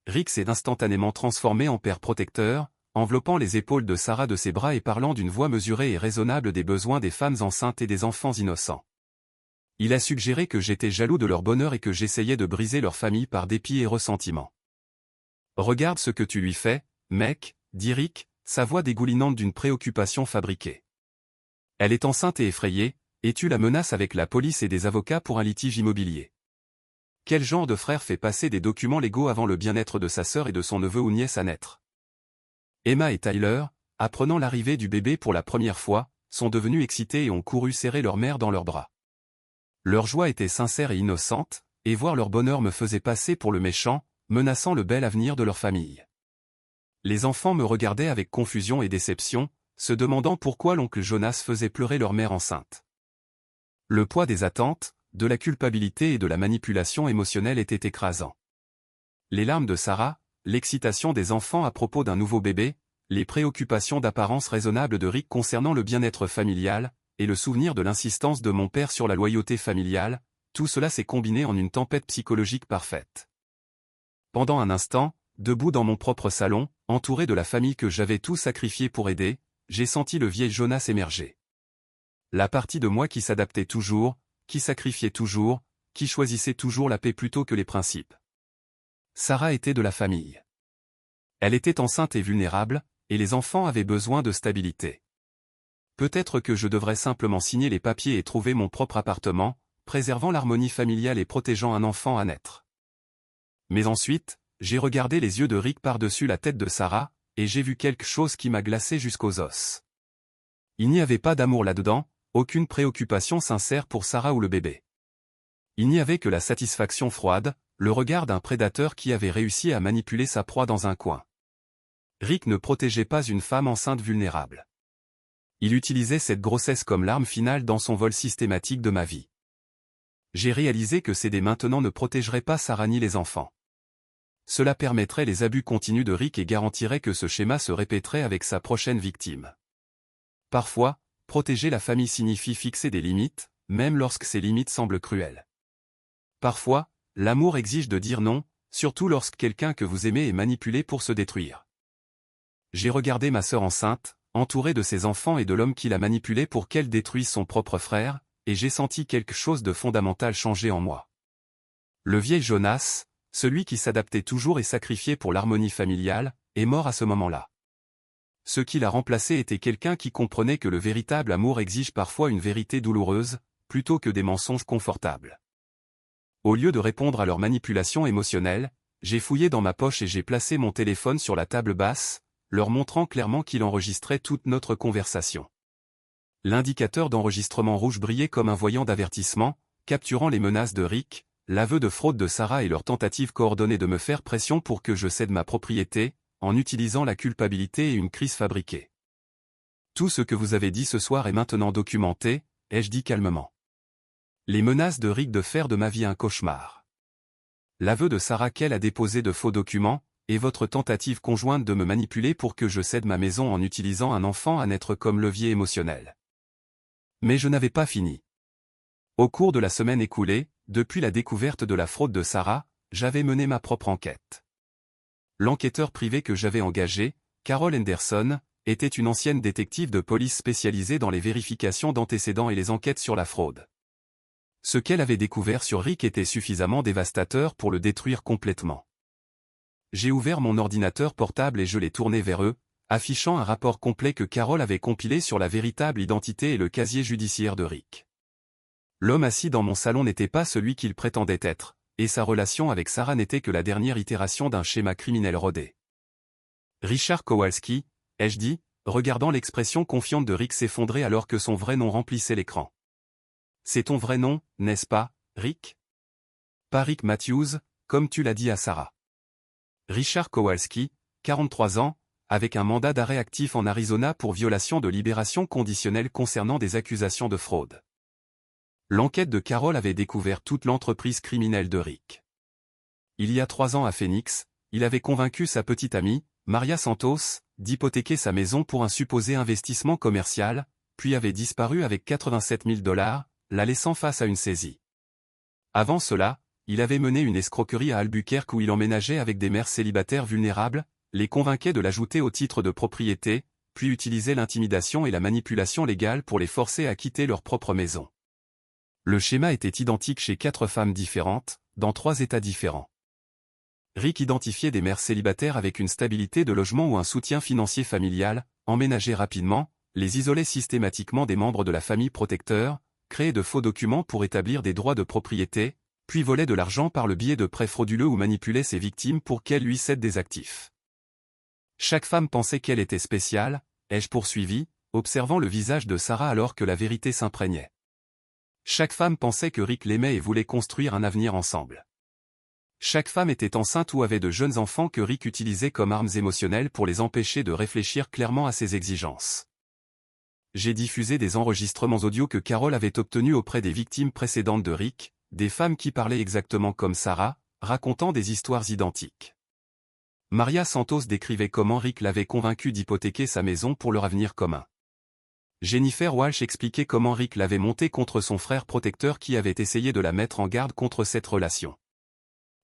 Rick s'est instantanément transformé en père protecteur, enveloppant les épaules de Sarah de ses bras et parlant d'une voix mesurée et raisonnable des besoins des femmes enceintes et des enfants innocents. Il a suggéré que j'étais jaloux de leur bonheur et que j'essayais de briser leur famille par dépit et ressentiment. « Regarde ce que tu lui fais, mec, » dit Rick, sa voix dégoulinante d'une préoccupation fabriquée. « Elle est enceinte et effrayée, et tu la menaces avec la police et des avocats pour un litige immobilier. Quel genre de frère fait passer des documents légaux avant le bien-être de sa sœur et de son neveu ou nièce à naître? » Emma et Tyler, apprenant l'arrivée du bébé pour la première fois, sont devenus excités et ont couru serrer leur mère dans leurs bras. Leur joie était sincère et innocente, et voir leur bonheur me faisait passer pour le méchant, menaçant le bel avenir de leur famille. Les enfants me regardaient avec confusion et déception, se demandant pourquoi l'oncle Jonas faisait pleurer leur mère enceinte. Le poids des attentes, de la culpabilité et de la manipulation émotionnelle était écrasant. Les larmes de Sarah, l'excitation des enfants à propos d'un nouveau bébé, les préoccupations d'apparence raisonnable de Rick concernant le bien-être familial, et le souvenir de l'insistance de mon père sur la loyauté familiale, tout cela s'est combiné en une tempête psychologique parfaite. Pendant un instant, debout dans mon propre salon, entouré de la famille que j'avais tout sacrifié pour aider, j'ai senti le vieil Jonas émerger. La partie de moi qui s'adaptait toujours, qui sacrifiait toujours, qui choisissait toujours la paix plutôt que les principes. Sarah était de la famille. Elle était enceinte et vulnérable, et les enfants avaient besoin de stabilité. Peut-être que je devrais simplement signer les papiers et trouver mon propre appartement, préservant l'harmonie familiale et protégeant un enfant à naître. Mais ensuite, j'ai regardé les yeux de Rick par-dessus la tête de Sarah, et j'ai vu quelque chose qui m'a glacé jusqu'aux os. Il n'y avait pas d'amour là-dedans, aucune préoccupation sincère pour Sarah ou le bébé. Il n'y avait que la satisfaction froide, le regard d'un prédateur qui avait réussi à manipuler sa proie dans un coin. Rick ne protégeait pas une femme enceinte vulnérable. Il utilisait cette grossesse comme l'arme finale dans son vol systématique de ma vie. J'ai réalisé que céder maintenant ne protégerait pas Sarah ni les enfants. Cela permettrait les abus continus de Rick et garantirait que ce schéma se répéterait avec sa prochaine victime. Parfois, protéger la famille signifie fixer des limites, même lorsque ces limites semblent cruelles. Parfois, l'amour exige de dire non, surtout lorsque quelqu'un que vous aimez est manipulé pour se détruire. J'ai regardé ma sœur enceinte, entourée de ses enfants et de l'homme qui l'a manipulée pour qu'elle détruise son propre frère, et j'ai senti quelque chose de fondamental changer en moi. Le vieil Jonas, celui qui s'adaptait toujours et sacrifiait pour l'harmonie familiale, est mort à ce moment-là. Ce qui l'a remplacé était quelqu'un qui comprenait que le véritable amour exige parfois une vérité douloureuse, plutôt que des mensonges confortables. Au lieu de répondre à leur manipulation émotionnelle, j'ai fouillé dans ma poche et j'ai placé mon téléphone sur la table basse, leur montrant clairement qu'il enregistrait toute notre conversation. L'indicateur d'enregistrement rouge brillait comme un voyant d'avertissement, capturant les menaces de Rick, l'aveu de fraude de Sarah et leur tentative coordonnée de me faire pression pour que je cède ma propriété, en utilisant la culpabilité et une crise fabriquée. Tout ce que vous avez dit ce soir est maintenant documenté, ai-je dit calmement. Les menaces de Rick de faire de ma vie un cauchemar. L'aveu de Sarah qu'elle a déposé de faux documents, et votre tentative conjointe de me manipuler pour que je cède ma maison en utilisant un enfant à naître comme levier émotionnel. Mais je n'avais pas fini. Au cours de la semaine écoulée, depuis la découverte de la fraude de Sarah, j'avais mené ma propre enquête. L'enquêteur privé que j'avais engagé, Carol Henderson, était une ancienne détective de police spécialisée dans les vérifications d'antécédents et les enquêtes sur la fraude. Ce qu'elle avait découvert sur Rick était suffisamment dévastateur pour le détruire complètement. J'ai ouvert mon ordinateur portable et je l'ai tourné vers eux, affichant un rapport complet que Carol avait compilé sur la véritable identité et le casier judiciaire de Rick. L'homme assis dans mon salon n'était pas celui qu'il prétendait être, et sa relation avec Sarah n'était que la dernière itération d'un schéma criminel rodé. Richard Kowalski, ai-je dit, regardant l'expression confiante de Rick s'effondrer alors que son vrai nom remplissait l'écran. C'est ton vrai nom, n'est-ce pas, Rick? Pas Rick Matthews, comme tu l'as dit à Sarah. Richard Kowalski, 43 ans, avec un mandat d'arrêt actif en Arizona pour violation de libération conditionnelle concernant des accusations de fraude. L'enquête de Carol avait découvert toute l'entreprise criminelle de Rick. Il y a 3 ans à Phoenix, il avait convaincu sa petite amie, Maria Santos, d'hypothéquer sa maison pour un supposé investissement commercial, puis avait disparu avec 87 000 $, la laissant face à une saisie. Avant cela, il avait mené une escroquerie à Albuquerque où il emménageait avec des mères célibataires vulnérables, les convainquait de l'ajouter au titre de propriété, puis utilisait l'intimidation et la manipulation légale pour les forcer à quitter leur propre maison. Le schéma était identique chez 4 femmes différentes, dans 3 États différents. Rick identifiait des mères célibataires avec une stabilité de logement ou un soutien financier familial, emménageait rapidement, les isolait systématiquement des membres de la famille protecteur, créait de faux documents pour établir des droits de propriété, puis volait de l'argent par le biais de prêts frauduleux ou manipulait ses victimes pour qu'elles lui cèdent des actifs. Chaque femme pensait qu'elle était spéciale, ai-je poursuivi, observant le visage de Sarah alors que la vérité s'imprégnait. Chaque femme pensait que Rick l'aimait et voulait construire un avenir ensemble. Chaque femme était enceinte ou avait de jeunes enfants que Rick utilisait comme armes émotionnelles pour les empêcher de réfléchir clairement à ses exigences. J'ai diffusé des enregistrements audio que Carol avait obtenus auprès des victimes précédentes de Rick, des femmes qui parlaient exactement comme Sarah, racontant des histoires identiques. Maria Santos décrivait comment Rick l'avait convaincue d'hypothéquer sa maison pour leur avenir commun. Jennifer Walsh expliquait comment Rick l'avait montée contre son frère protecteur qui avait essayé de la mettre en garde contre cette relation.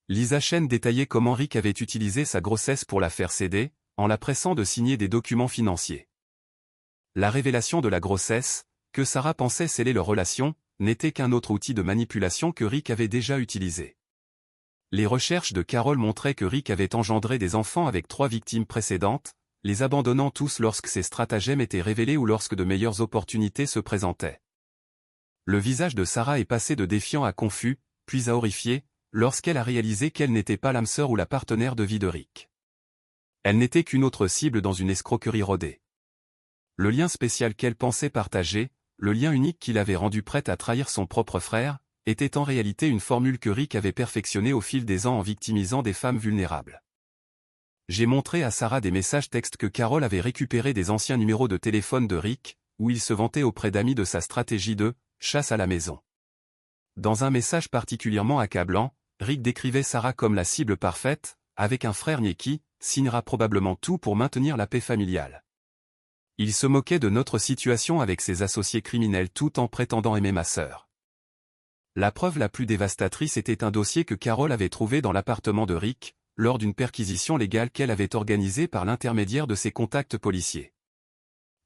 Lisa Chen détaillait comment Rick avait utilisé sa grossesse pour la faire céder, en la pressant de signer des documents financiers. La révélation de la grossesse, que Sarah pensait sceller leur relation, n'était qu'un autre outil de manipulation que Rick avait déjà utilisé. Les recherches de Carol montraient que Rick avait engendré des enfants avec 3 victimes précédentes, les abandonnant tous lorsque ses stratagèmes étaient révélés ou lorsque de meilleures opportunités se présentaient. Le visage de Sarah est passé de défiant à confus, puis à horrifié, lorsqu'elle a réalisé qu'elle n'était pas l'âme sœur ou la partenaire de vie de Rick. Elle n'était qu'une autre cible dans une escroquerie rodée. Le lien spécial qu'elle pensait partager, le lien unique qui l'avait rendue prête à trahir son propre frère, était en réalité une formule que Rick avait perfectionnée au fil des ans en victimisant des femmes vulnérables. J'ai montré à Sarah des messages textes que Carol avait récupérés des anciens numéros de téléphone de Rick, où il se vantait auprès d'amis de sa stratégie de « chasse à la maison ». Dans un message particulièrement accablant, Rick décrivait Sarah comme la cible parfaite, avec un frère niais qui signera probablement tout pour maintenir la paix familiale. Il se moquait de notre situation avec ses associés criminels tout en prétendant aimer ma sœur. La preuve la plus dévastatrice était un dossier que Carol avait trouvé dans l'appartement de Rick, lors d'une perquisition légale qu'elle avait organisée par l'intermédiaire de ses contacts policiers.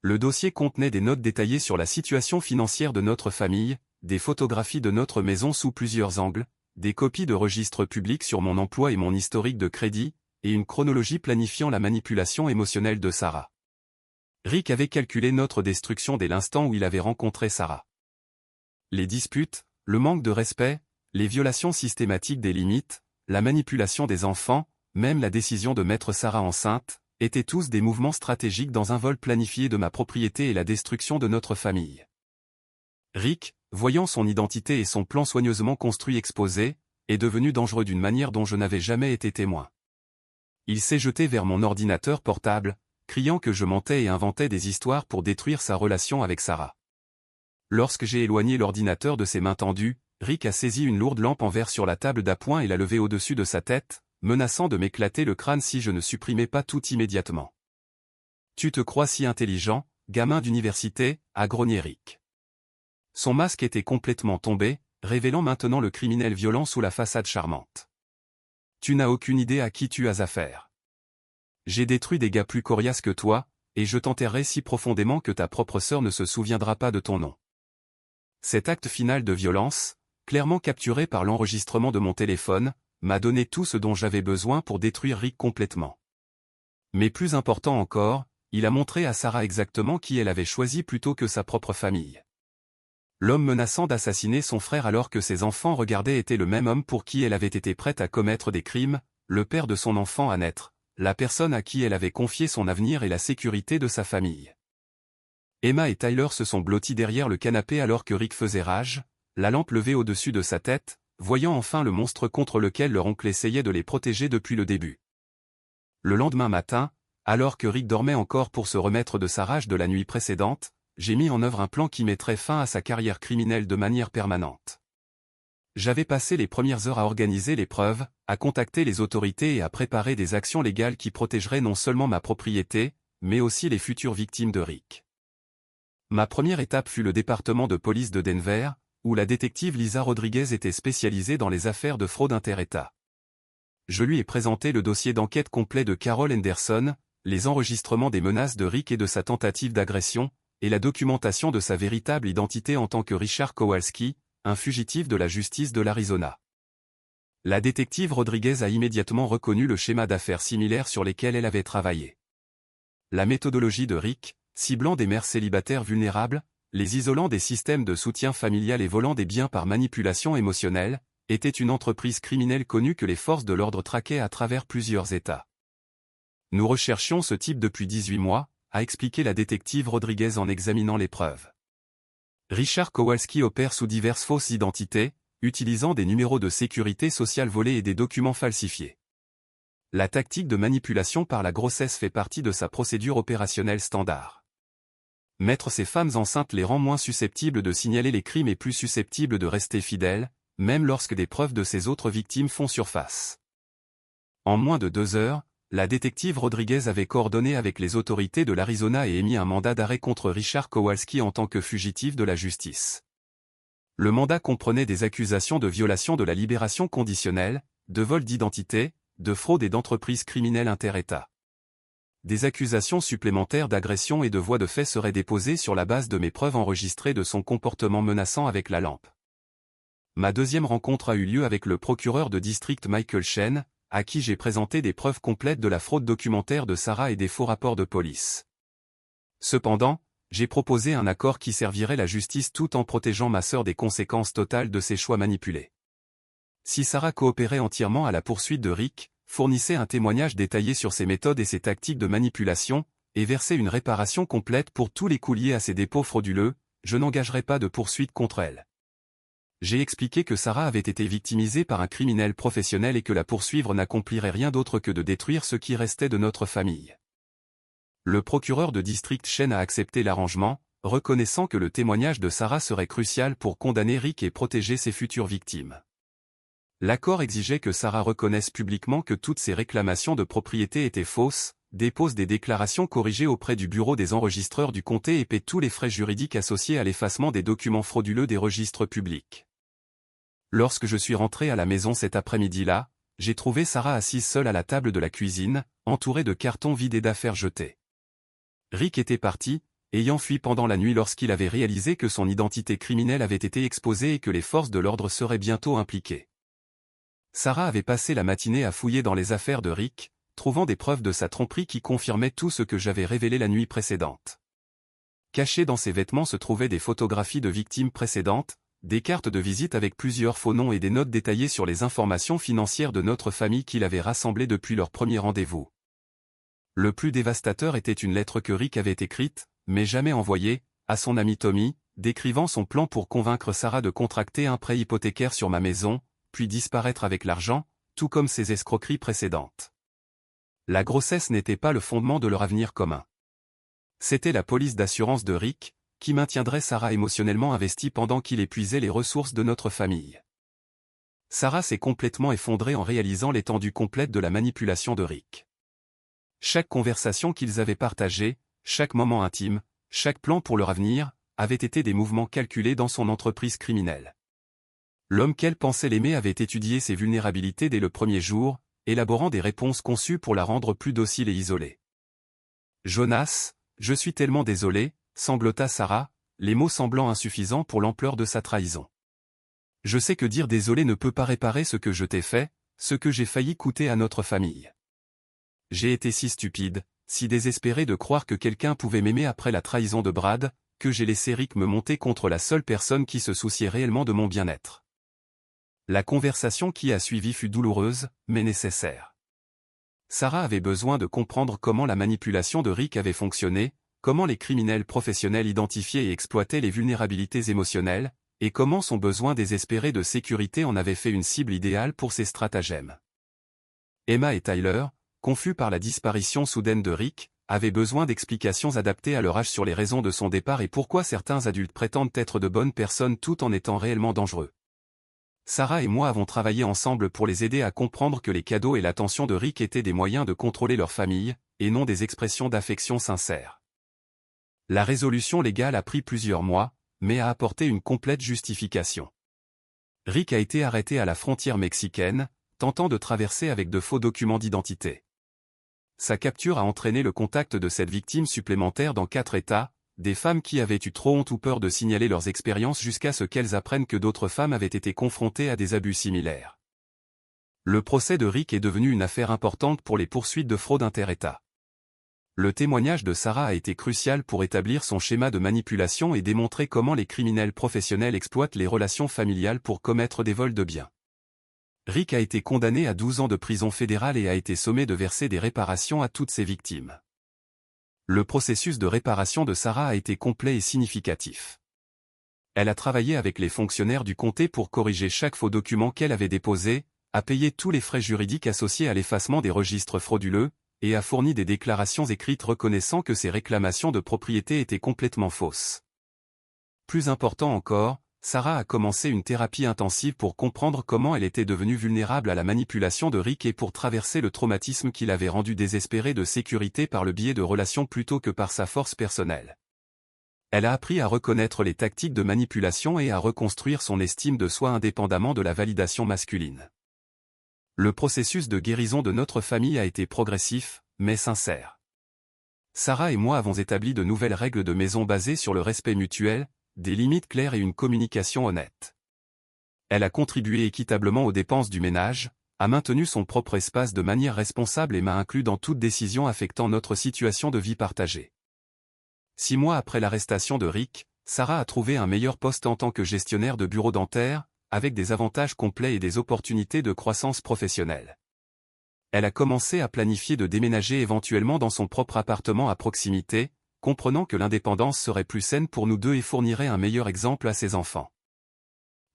Le dossier contenait des notes détaillées sur la situation financière de notre famille, des photographies de notre maison sous plusieurs angles, des copies de registres publics sur mon emploi et mon historique de crédit, et une chronologie planifiant la manipulation émotionnelle de Sarah. Rick avait calculé notre destruction dès l'instant où il avait rencontré Sarah. Les disputes, le manque de respect, les violations systématiques des limites, la manipulation des enfants, même la décision de mettre Sarah enceinte, étaient tous des mouvements stratégiques dans un vol planifié de ma propriété et la destruction de notre famille. Rick, voyant son identité et son plan soigneusement construit exposé, est devenu dangereux d'une manière dont je n'avais jamais été témoin. Il s'est jeté vers mon ordinateur portable, criant que je mentais et inventais des histoires pour détruire sa relation avec Sarah. Lorsque j'ai éloigné l'ordinateur de ses mains tendues, Rick a saisi une lourde lampe en verre sur la table d'appoint et l'a levée au-dessus de sa tête, menaçant de m'éclater le crâne si je ne supprimais pas tout immédiatement. « Tu te crois si intelligent, gamin d'université » a grogné Rick. Son masque était complètement tombé, révélant maintenant le criminel violent sous la façade charmante. « Tu n'as aucune idée à qui tu as affaire. J'ai détruit des gars plus coriaces que toi, et je t'enterrerai si profondément que ta propre sœur ne se souviendra pas de ton nom. » Cet acte final de violence, clairement capturé par l'enregistrement de mon téléphone, m'a donné tout ce dont j'avais besoin pour détruire Rick complètement. Mais plus important encore, il a montré à Sarah exactement qui elle avait choisi plutôt que sa propre famille. L'homme menaçant d'assassiner son frère alors que ses enfants regardaient était le même homme pour qui elle avait été prête à commettre des crimes, le père de son enfant à naître, la personne à qui elle avait confié son avenir et la sécurité de sa famille. Emma et Tyler se sont blottis derrière le canapé alors que Rick faisait rage, la lampe levée au-dessus de sa tête, voyant enfin le monstre contre lequel leur oncle essayait de les protéger depuis le début. Le lendemain matin, alors que Rick dormait encore pour se remettre de sa rage de la nuit précédente, j'ai mis en œuvre un plan qui mettrait fin à sa carrière criminelle de manière permanente. J'avais passé les premières heures à organiser les preuves, à contacter les autorités et à préparer des actions légales qui protégeraient non seulement ma propriété, mais aussi les futures victimes de Rick. Ma première étape fut le département de police de Denver, où la détective Lisa Rodriguez était spécialisée dans les affaires de fraude inter-État. Je lui ai présenté le dossier d'enquête complet de Carol Henderson, les enregistrements des menaces de Rick et de sa tentative d'agression, et la documentation de sa véritable identité en tant que Richard Kowalski, un fugitif de la justice de l'Arizona. La détective Rodriguez a immédiatement reconnu le schéma d'affaires similaire sur lesquels elle avait travaillé. La méthodologie de Rick, ciblant des mères célibataires vulnérables, les isolant des systèmes de soutien familial et volant des biens par manipulation émotionnelle, était une entreprise criminelle connue que les forces de l'ordre traquaient à travers plusieurs États. Nous recherchions ce type depuis 18 mois, a expliqué la détective Rodriguez en examinant les preuves. Richard Kowalski opère sous diverses fausses identités, utilisant des numéros de sécurité sociale volés et des documents falsifiés. La tactique de manipulation par la grossesse fait partie de sa procédure opérationnelle standard. Mettre ces femmes enceintes les rend moins susceptibles de signaler les crimes et plus susceptibles de rester fidèles, même lorsque des preuves de ces autres victimes font surface. En moins de 2 heures, la détective Rodriguez avait coordonné avec les autorités de l'Arizona et émis un mandat d'arrêt contre Richard Kowalski en tant que fugitif de la justice. Le mandat comprenait des accusations de violation de la libération conditionnelle, de vol d'identité, de fraude et d'entreprise criminelle inter-État. Des accusations supplémentaires d'agression et de voies de fait seraient déposées sur la base de mes preuves enregistrées de son comportement menaçant avec la lampe. Ma deuxième rencontre a eu lieu avec le procureur de district Michael Shen, à qui j'ai présenté des preuves complètes de la fraude documentaire de Sarah et des faux rapports de police. Cependant, j'ai proposé un accord qui servirait la justice tout en protégeant ma sœur des conséquences totales de ses choix manipulés. Si Sarah coopérait entièrement à la poursuite de Rick, fournissait un témoignage détaillé sur ses méthodes et ses tactiques de manipulation, et versait une réparation complète pour tous les coûts liés à ses dépôts frauduleux, je n'engagerai pas de poursuite contre elle. J'ai expliqué que Sarah avait été victimisée par un criminel professionnel et que la poursuivre n'accomplirait rien d'autre que de détruire ce qui restait de notre famille. Le procureur de district Shen a accepté l'arrangement, reconnaissant que le témoignage de Sarah serait crucial pour condamner Rick et protéger ses futures victimes. L'accord exigeait que Sarah reconnaisse publiquement que toutes ses réclamations de propriété étaient fausses, dépose des déclarations corrigées auprès du bureau des enregistreurs du comté et paie tous les frais juridiques associés à l'effacement des documents frauduleux des registres publics. Lorsque je suis rentré à la maison cet après-midi-là, j'ai trouvé Sarah assise seule à la table de la cuisine, entourée de cartons vides et d'affaires jetées. Rick était parti, ayant fui pendant la nuit lorsqu'il avait réalisé que son identité criminelle avait été exposée et que les forces de l'ordre seraient bientôt impliquées. Sarah avait passé la matinée à fouiller dans les affaires de Rick, trouvant des preuves de sa tromperie qui confirmaient tout ce que j'avais révélé la nuit précédente. Cachées dans ses vêtements se trouvaient des photographies de victimes précédentes, des cartes de visite avec plusieurs faux noms et des notes détaillées sur les informations financières de notre famille qu'il avait rassemblées depuis leur premier rendez-vous. Le plus dévastateur était une lettre que Rick avait écrite, mais jamais envoyée, à son ami Tommy, décrivant son plan pour convaincre Sarah de contracter un prêt hypothécaire sur ma maison, puis disparaître avec l'argent, tout comme ses escroqueries précédentes. La grossesse n'était pas le fondement de leur avenir commun. C'était la police d'assurance de Rick, qui maintiendrait Sarah émotionnellement investie pendant qu'il épuisait les ressources de notre famille. Sarah s'est complètement effondrée en réalisant l'étendue complète de la manipulation de Rick. Chaque conversation qu'ils avaient partagée, chaque moment intime, chaque plan pour leur avenir, avait été des mouvements calculés dans son entreprise criminelle. L'homme qu'elle pensait l'aimer avait étudié ses vulnérabilités dès le premier jour, élaborant des réponses conçues pour la rendre plus docile et isolée. « Jonas, je suis tellement désolée », sanglota Sarah, les mots semblant insuffisants pour l'ampleur de sa trahison. « Je sais que dire désolé ne peut pas réparer ce que je t'ai fait, ce que j'ai failli coûter à notre famille. J'ai été si stupide, si désespéré de croire que quelqu'un pouvait m'aimer après la trahison de Brad, que j'ai laissé Rick me monter contre la seule personne qui se souciait réellement de mon bien-être. » La conversation qui a suivi fut douloureuse, mais nécessaire. Sarah avait besoin de comprendre comment la manipulation de Rick avait fonctionné, comment les criminels professionnels identifiaient et exploitaient les vulnérabilités émotionnelles, et comment son besoin désespéré de sécurité en avait fait une cible idéale pour ses stratagèmes. Emma et Tyler, confus par la disparition soudaine de Rick, avaient besoin d'explications adaptées à leur âge sur les raisons de son départ et pourquoi certains adultes prétendent être de bonnes personnes tout en étant réellement dangereux. Sarah et moi avons travaillé ensemble pour les aider à comprendre que les cadeaux et l'attention de Rick étaient des moyens de contrôler leur famille, et non des expressions d'affection sincère. La résolution légale a pris plusieurs mois, mais a apporté une complète justification. Rick a été arrêté à la frontière mexicaine, tentant de traverser avec de faux documents d'identité. Sa capture a entraîné le contact de cette victime supplémentaire dans 4 États, des femmes qui avaient eu trop honte ou peur de signaler leurs expériences jusqu'à ce qu'elles apprennent que d'autres femmes avaient été confrontées à des abus similaires. Le procès de Rick est devenu une affaire importante pour les poursuites de fraude inter-États. Le témoignage de Sarah a été crucial pour établir son schéma de manipulation et démontrer comment les criminels professionnels exploitent les relations familiales pour commettre des vols de biens. Rick a été condamné à 12 ans de prison fédérale et a été sommé de verser des réparations à toutes ses victimes. Le processus de réparation de Sarah a été complet et significatif. Elle a travaillé avec les fonctionnaires du comté pour corriger chaque faux document qu'elle avait déposé, a payé tous les frais juridiques associés à l'effacement des registres frauduleux, et a fourni des déclarations écrites reconnaissant que ses réclamations de propriété étaient complètement fausses. Plus important encore, Sarah a commencé une thérapie intensive pour comprendre comment elle était devenue vulnérable à la manipulation de Rick et pour traverser le traumatisme qui l'avait rendue désespérée de sécurité par le biais de relations plutôt que par sa force personnelle. Elle a appris à reconnaître les tactiques de manipulation et à reconstruire son estime de soi indépendamment de la validation masculine. Le processus de guérison de notre famille a été progressif, mais sincère. Sarah et moi avons établi de nouvelles règles de maison basées sur le respect mutuel, des limites claires et une communication honnête. Elle a contribué équitablement aux dépenses du ménage, a maintenu son propre espace de manière responsable et m'a inclus dans toute décision affectant notre situation de vie partagée. 6 mois après l'arrestation de Rick, Sarah a trouvé un meilleur poste en tant que gestionnaire de bureau dentaire, avec des avantages complets et des opportunités de croissance professionnelle. Elle a commencé à planifier de déménager éventuellement dans son propre appartement à proximité, comprenant que l'indépendance serait plus saine pour nous deux et fournirait un meilleur exemple à ses enfants.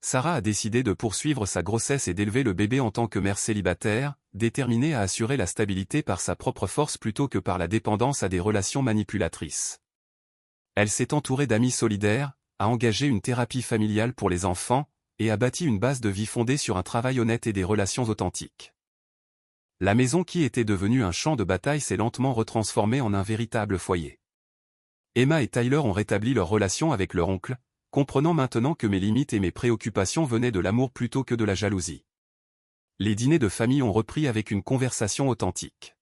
Sarah a décidé de poursuivre sa grossesse et d'élever le bébé en tant que mère célibataire, déterminée à assurer la stabilité par sa propre force plutôt que par la dépendance à des relations manipulatrices. Elle s'est entourée d'amis solidaires, a engagé une thérapie familiale pour les enfants, et a bâti une base de vie fondée sur un travail honnête et des relations authentiques. La maison qui était devenue un champ de bataille s'est lentement retransformée en un véritable foyer. Emma et Tyler ont rétabli leur relation avec leur oncle, comprenant maintenant que mes limites et mes préoccupations venaient de l'amour plutôt que de la jalousie. Les dîners de famille ont repris avec une conversation authentique.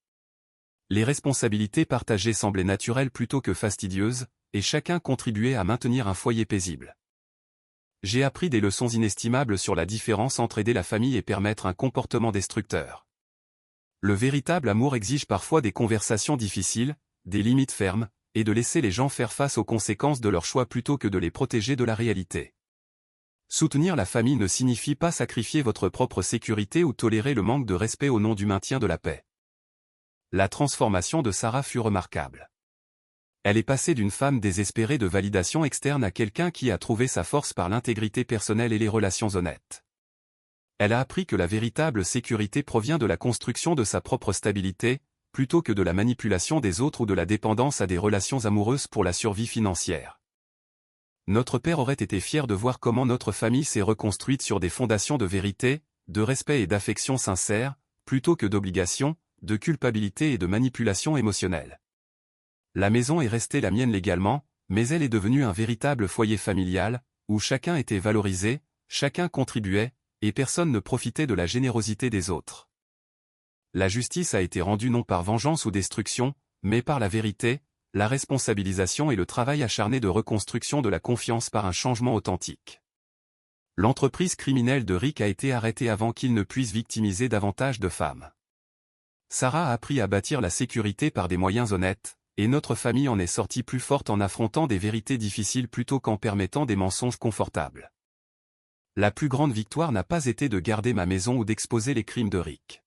Les responsabilités partagées semblaient naturelles plutôt que fastidieuses, et chacun contribuait à maintenir un foyer paisible. J'ai appris des leçons inestimables sur la différence entre aider la famille et permettre un comportement destructeur. Le véritable amour exige parfois des conversations difficiles, des limites fermes, et de laisser les gens faire face aux conséquences de leurs choix plutôt que de les protéger de la réalité. Soutenir la famille ne signifie pas sacrifier votre propre sécurité ou tolérer le manque de respect au nom du maintien de la paix. La transformation de Sarah fut remarquable. Elle est passée d'une femme désespérée de validation externe à quelqu'un qui a trouvé sa force par l'intégrité personnelle et les relations honnêtes. Elle a appris que la véritable sécurité provient de la construction de sa propre stabilité, plutôt que de la manipulation des autres ou de la dépendance à des relations amoureuses pour la survie financière. Notre père aurait été fier de voir comment notre famille s'est reconstruite sur des fondations de vérité, de respect et d'affection sincère, plutôt que d'obligation, de culpabilité et de manipulation émotionnelle. La maison est restée la mienne légalement, mais elle est devenue un véritable foyer familial, où chacun était valorisé, chacun contribuait, et personne ne profitait de la générosité des autres. La justice a été rendue non par vengeance ou destruction, mais par la vérité, la responsabilisation et le travail acharné de reconstruction de la confiance par un changement authentique. L'entreprise criminelle de Rick a été arrêtée avant qu'il ne puisse victimiser davantage de femmes. Sarah a appris à bâtir la sécurité par des moyens honnêtes, et notre famille en est sortie plus forte en affrontant des vérités difficiles plutôt qu'en permettant des mensonges confortables. La plus grande victoire n'a pas été de garder ma maison ou d'exposer les crimes de Rick.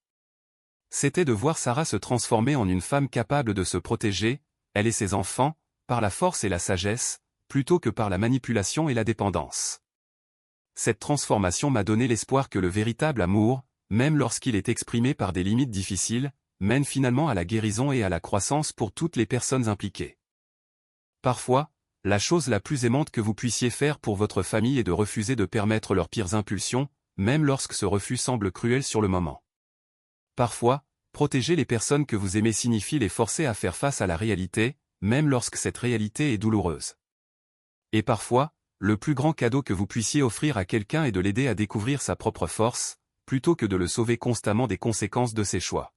C'était de voir Sarah se transformer en une femme capable de se protéger, elle et ses enfants, par la force et la sagesse, plutôt que par la manipulation et la dépendance. Cette transformation m'a donné l'espoir que le véritable amour, même lorsqu'il est exprimé par des limites difficiles, mène finalement à la guérison et à la croissance pour toutes les personnes impliquées. Parfois, la chose la plus aimante que vous puissiez faire pour votre famille est de refuser de permettre leurs pires impulsions, même lorsque ce refus semble cruel sur le moment. Parfois, protéger les personnes que vous aimez signifie les forcer à faire face à la réalité, même lorsque cette réalité est douloureuse. Et parfois, le plus grand cadeau que vous puissiez offrir à quelqu'un est de l'aider à découvrir sa propre force, plutôt que de le sauver constamment des conséquences de ses choix.